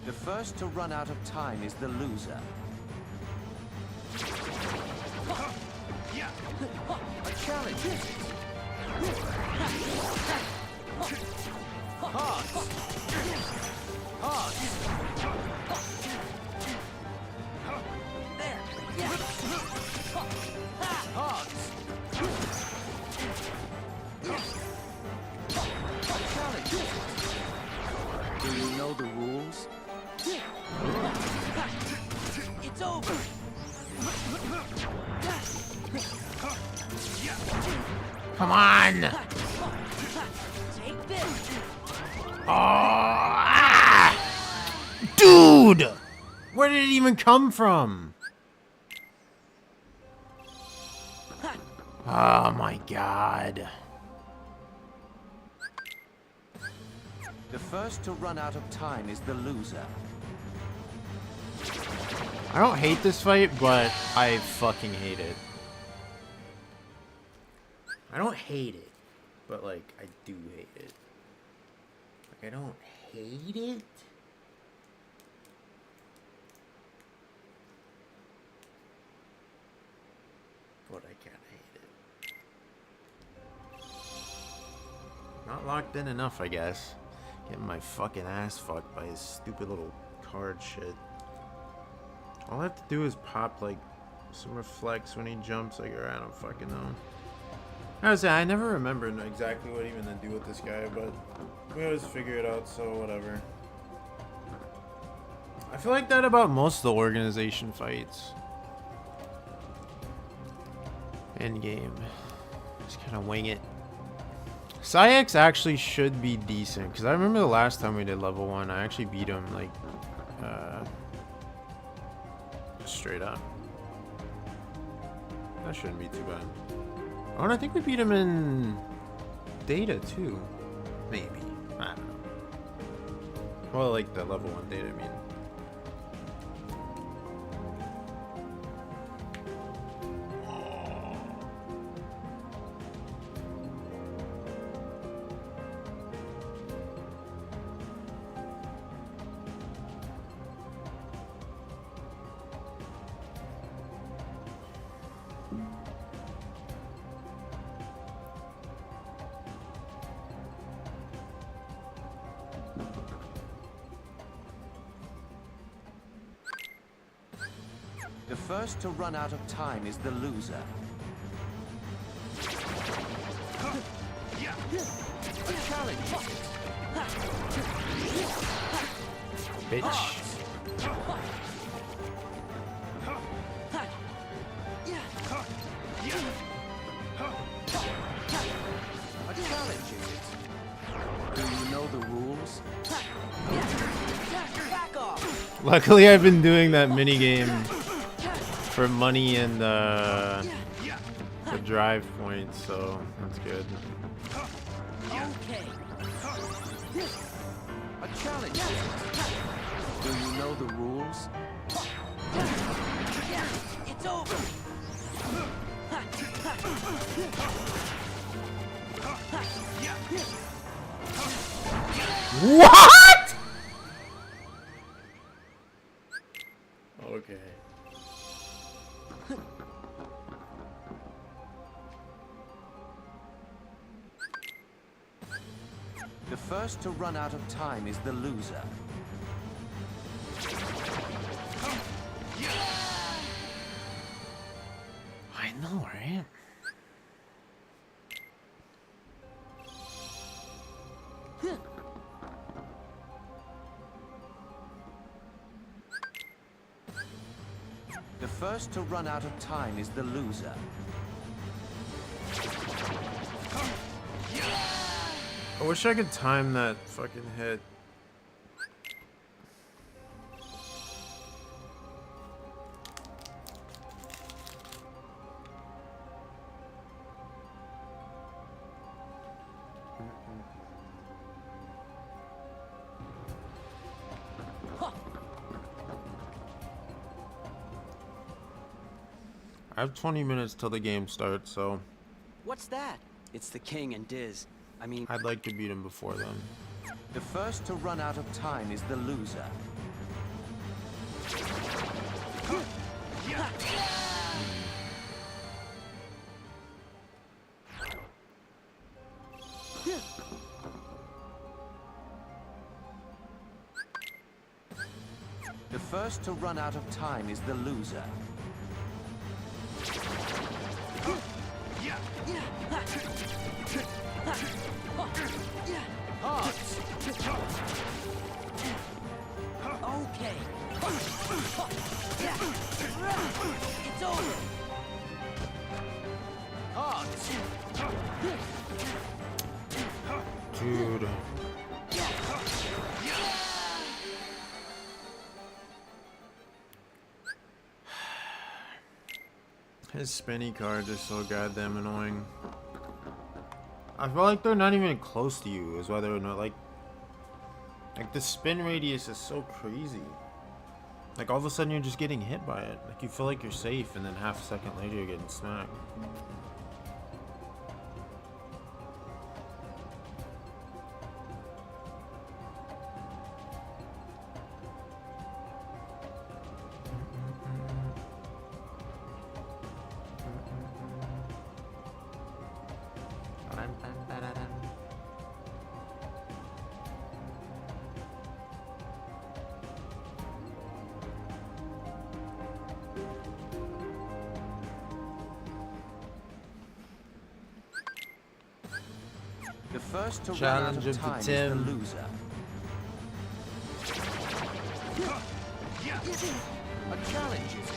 The first to run out of time is the loser. A challenge, is it? Odds. Odds. There. Yeah. Odds. A challenge, is it? Do you know the rules? It's over. Come on. Take this. Dude! Where did it even come from? Oh my god. The first to run out of time is the loser. I don't hate this fight, but I fucking hate it. I don't hate it, but like, I do hate it. Like, I don't hate it. But I can't hate it. Not locked in enough, I guess. Getting my fucking ass fucked by his stupid little card shit. All I have to do is pop like some reflex when he jumps. Like, I don't fucking know. I never remembered exactly what even to do with this guy, but we always figure it out, so whatever. I feel like that about most of the organization fights. End game. Just kind of wing it. Saïx actually should be decent, because I remember the last time we did level 1, I actually beat him, like, straight up. That shouldn't be too bad. Oh, and I think we beat him in Data, too. Maybe. I don't know. Well, like the level 1 Data, I mean. The first to run out of time is the loser. A challenge. Bitch. A challenge is it? Do you know the rules? Back off. Luckily, I've been doing that mini game for money and the drive points, so that's good. Okay. A challenge. Do you know the rules? It's over. What? Okay. The first to run out of time is the loser. I know, right? The first to run out of time is the loser. I wish I could time that fucking hit. I have 20 minutes till the game starts, so What's that? It's the king and Diz. I mean, I'd like to beat him before then. The first to run out of time is the loser. The first to run out of time is the loser. Hearts. Okay. It's over. Dude. His spinny cards are so goddamn annoying. I feel like they're not even close to you, is whether or not like the spin radius is so crazy. Like all of a sudden you're just getting hit by it. Like you feel like you're safe, and then half a second later you're getting smacked. The first to Challenge run out of of the time is Tim. the loser. A challenge, is it?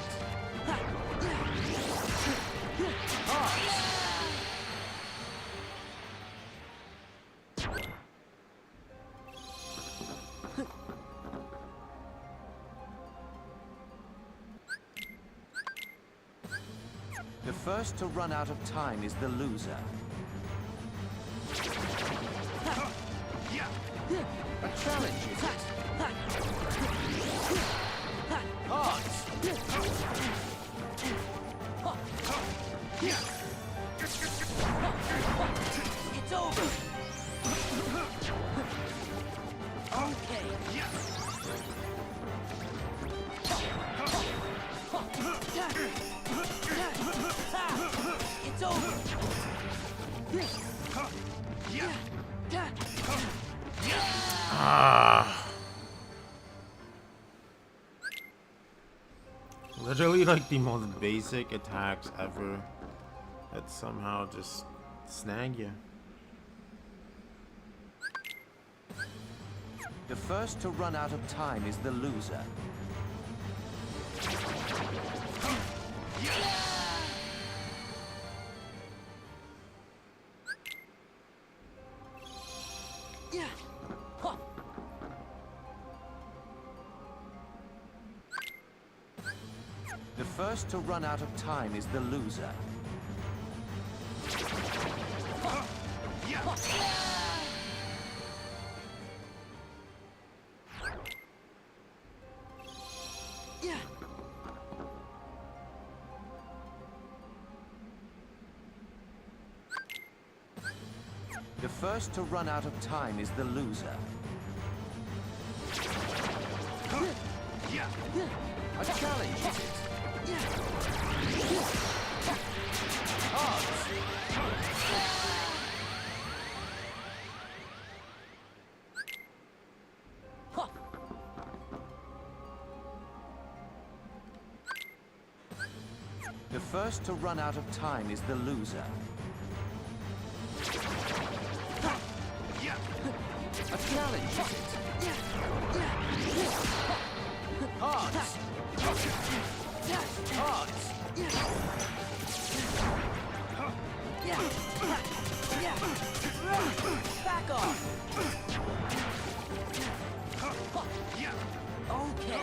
The first to run out of time is the loser. A challenge, is it? Hearts! It's over. Okay. It's over. Literally like the most basic attacks ever that somehow just snag you. The first to run out of time is the loser. The first to run out of time is the loser. The first to run out of time is the loser. A challenge, is it? Hearts! The first to run out of time is the loser. A challenge, is it? Hearts! Hearts! Back off. Okay.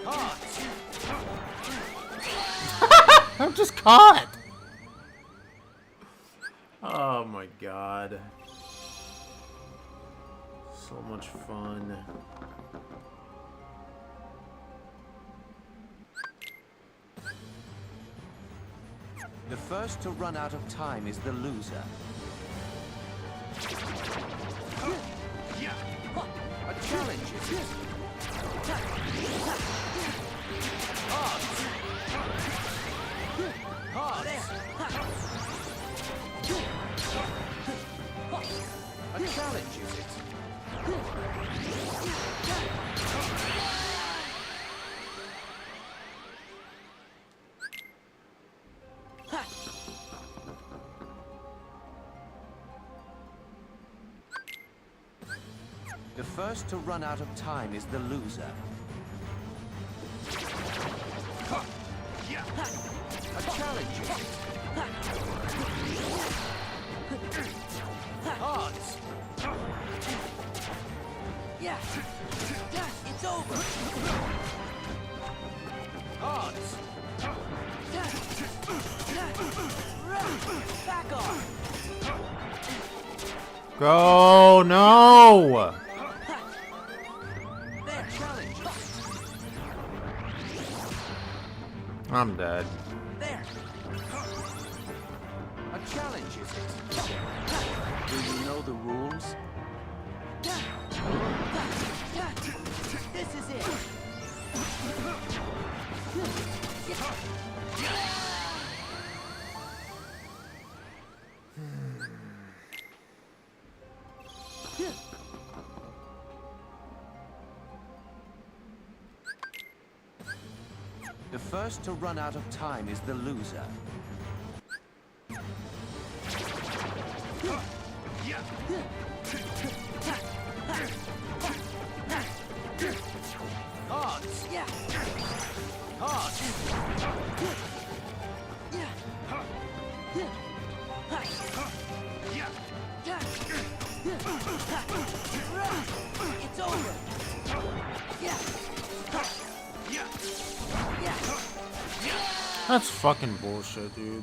Hearts! I'm just caught! Oh my god. So much fun. The first to run out of time is the loser. A challenge, is it? Hearts! Hearts! A challenge, is it? The first to run out of time is the loser. A challenge, is it? Hearts! It's over. Hearts! Go! No! There, challenge. I'm dead. There. A challenge, is it? Do you know the rules? This is it. The first to run out of time is the loser. Cards. Yeah. Cards. It's over. That's fucking bullshit, dude.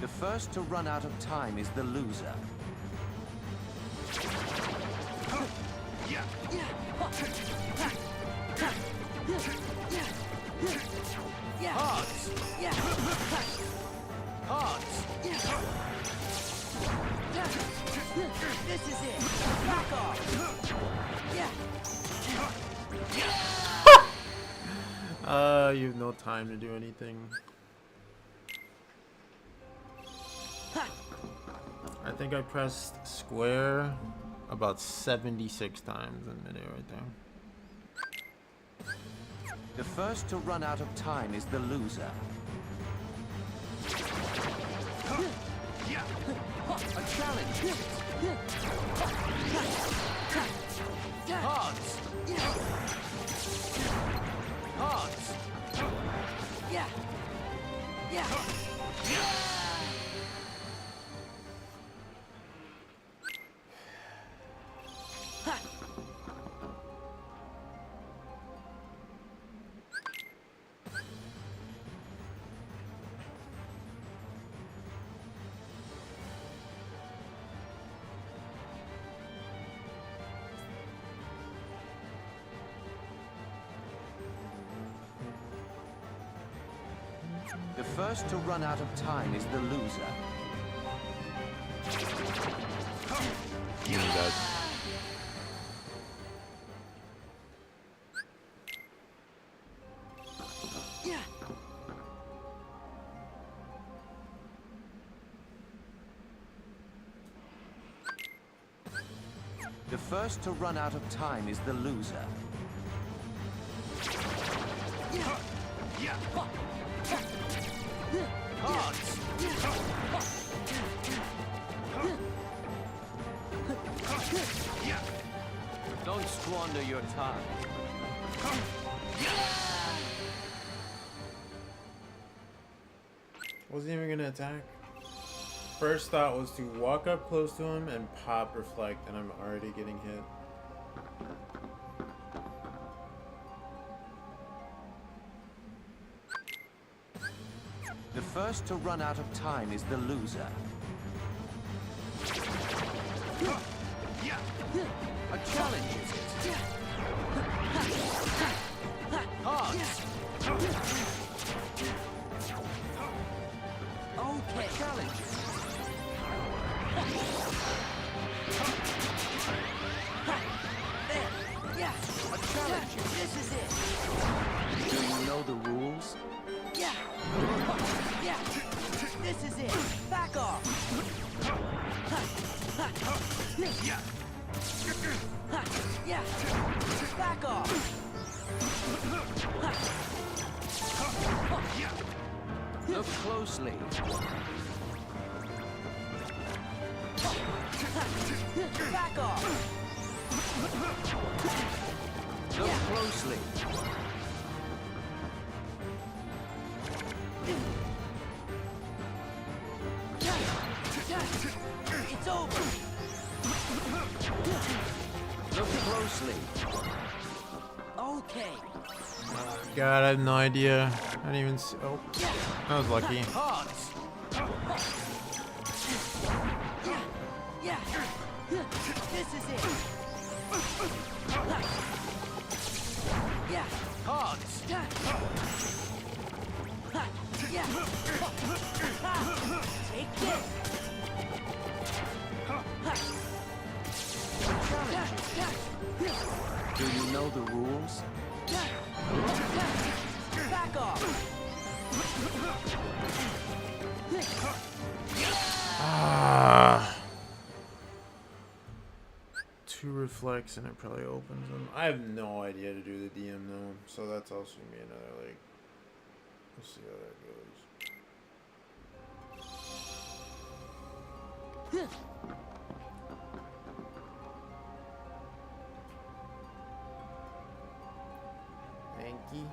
The first to run out of time is the loser. Cards. Cards. This is it. Back off. You have no time to do anything. I think I pressed square about 76 times in midair right there. The first to run out of time is the loser. A challenge. Cards. Cards. The first to run out of time is the loser. The first to run out of time is the loser. Cards. Don't squander your time. Wasn't even gonna attack. First thought was to walk up close to him and pop reflect, and I'm already getting hit. The first to run out of time is the loser. A challenge, is it? Cards. Okay. A challenge. There. Yeah. A challenge. This is it. Do you know the rules? Yeah. This is it. Back off. Back off. Look closely. Back off. Look closely. It's over. Look closely. Okay. God, I have no idea. I didn't even see. Oh, that was lucky. Hogs. Yeah. This is it. Yeah. Hogs. Yeah. Take this. Do you know the rules? Back off. Ah. 2 reflects and it probably opens them. I have no idea to do the DM though, so that's also gonna be another like. We'll see how that goes. Thank you.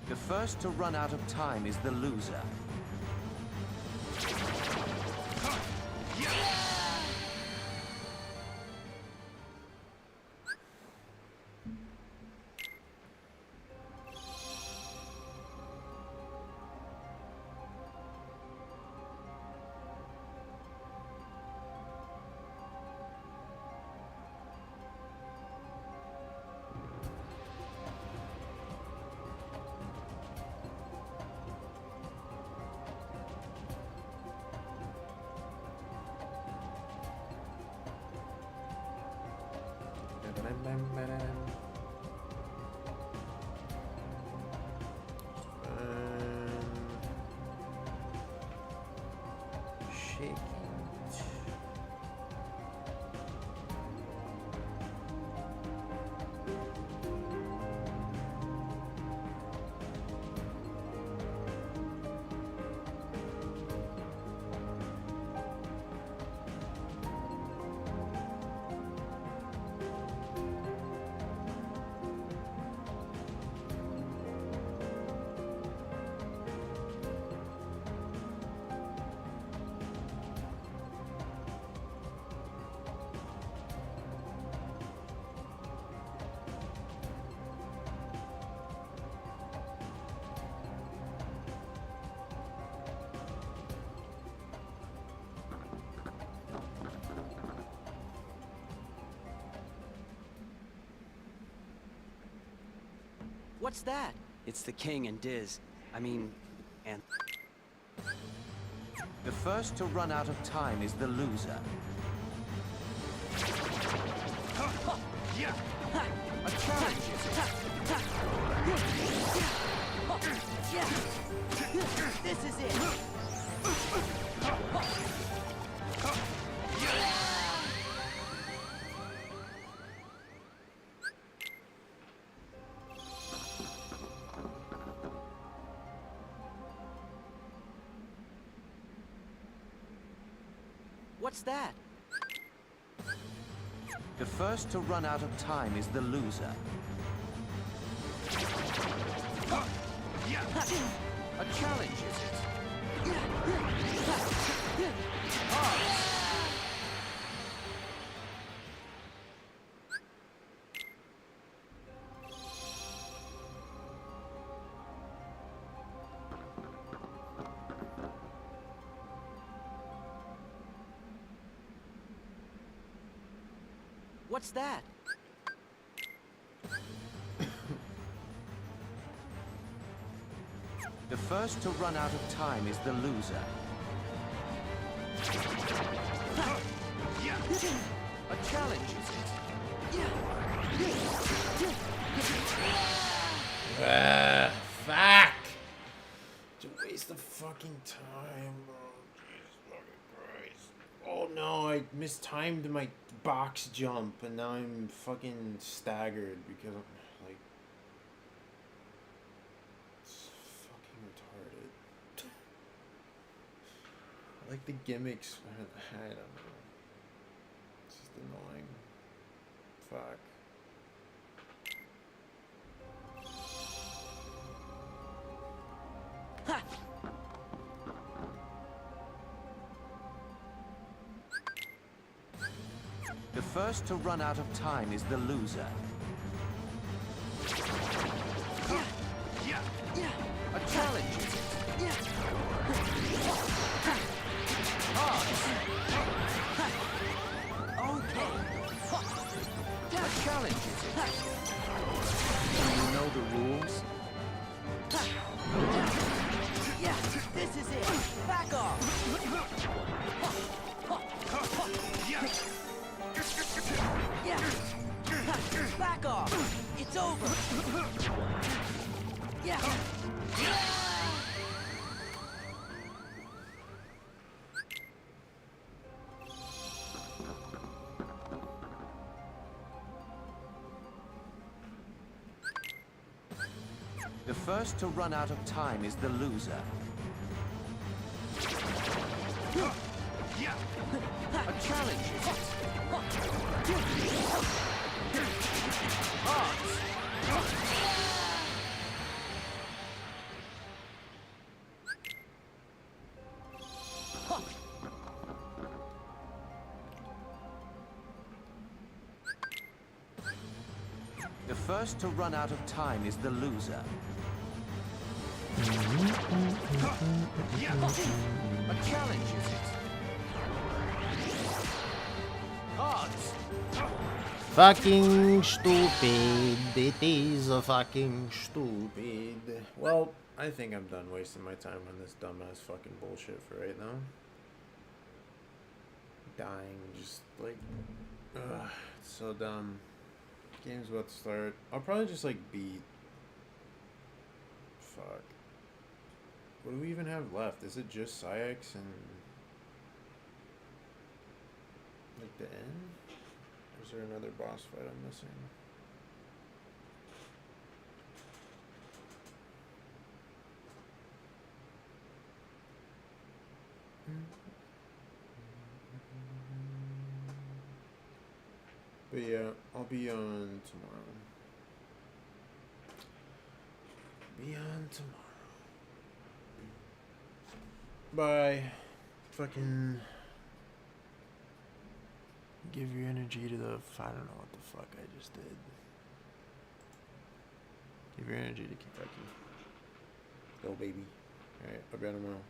The first to run out of time is the loser. Shaking. What's that? It's the king and Diz. I mean, and... The first to run out of time is the loser. A challenge, is it? This is it. What's that? The first to run out of time is the loser. A challenge, is it? What's that? The first to run out of time is the loser. A challenge, is it? Fuck! It's a waste of fucking time, bro. Jesus fucking Christ. Oh no, I mistimed my box jump and now I'm fucking staggered because I'm like... It's fucking retarded. I like the gimmicks. I don't know. It's just annoying. Fuck. The first to run out of time is the loser. A challenge is it? Okay. A challenge is it? Do you know the rules? Yeah, this is it. Back off. Yeah. Back off. It's over. Yeah. The first to run out of time is the loser. A challenge is it? The first to run out of time is the loser. A challenge is it? Odds. Fucking stupid. It is a fucking stupid. Well, I think I'm done wasting my time on this dumbass fucking bullshit for right now. Dying, just like, ugh, it's so dumb. Game's about to start. I'll probably just like beat. Fuck. What do we even have left? Is it just Syx and like the end? Or is there another boss fight I'm missing? But yeah, I'll be on tomorrow. Be on tomorrow. Bye. Fucking give your energy to the. I don't know what the fuck I just did. Give your energy to Kentucky. Go, baby. Alright, I'll be on tomorrow.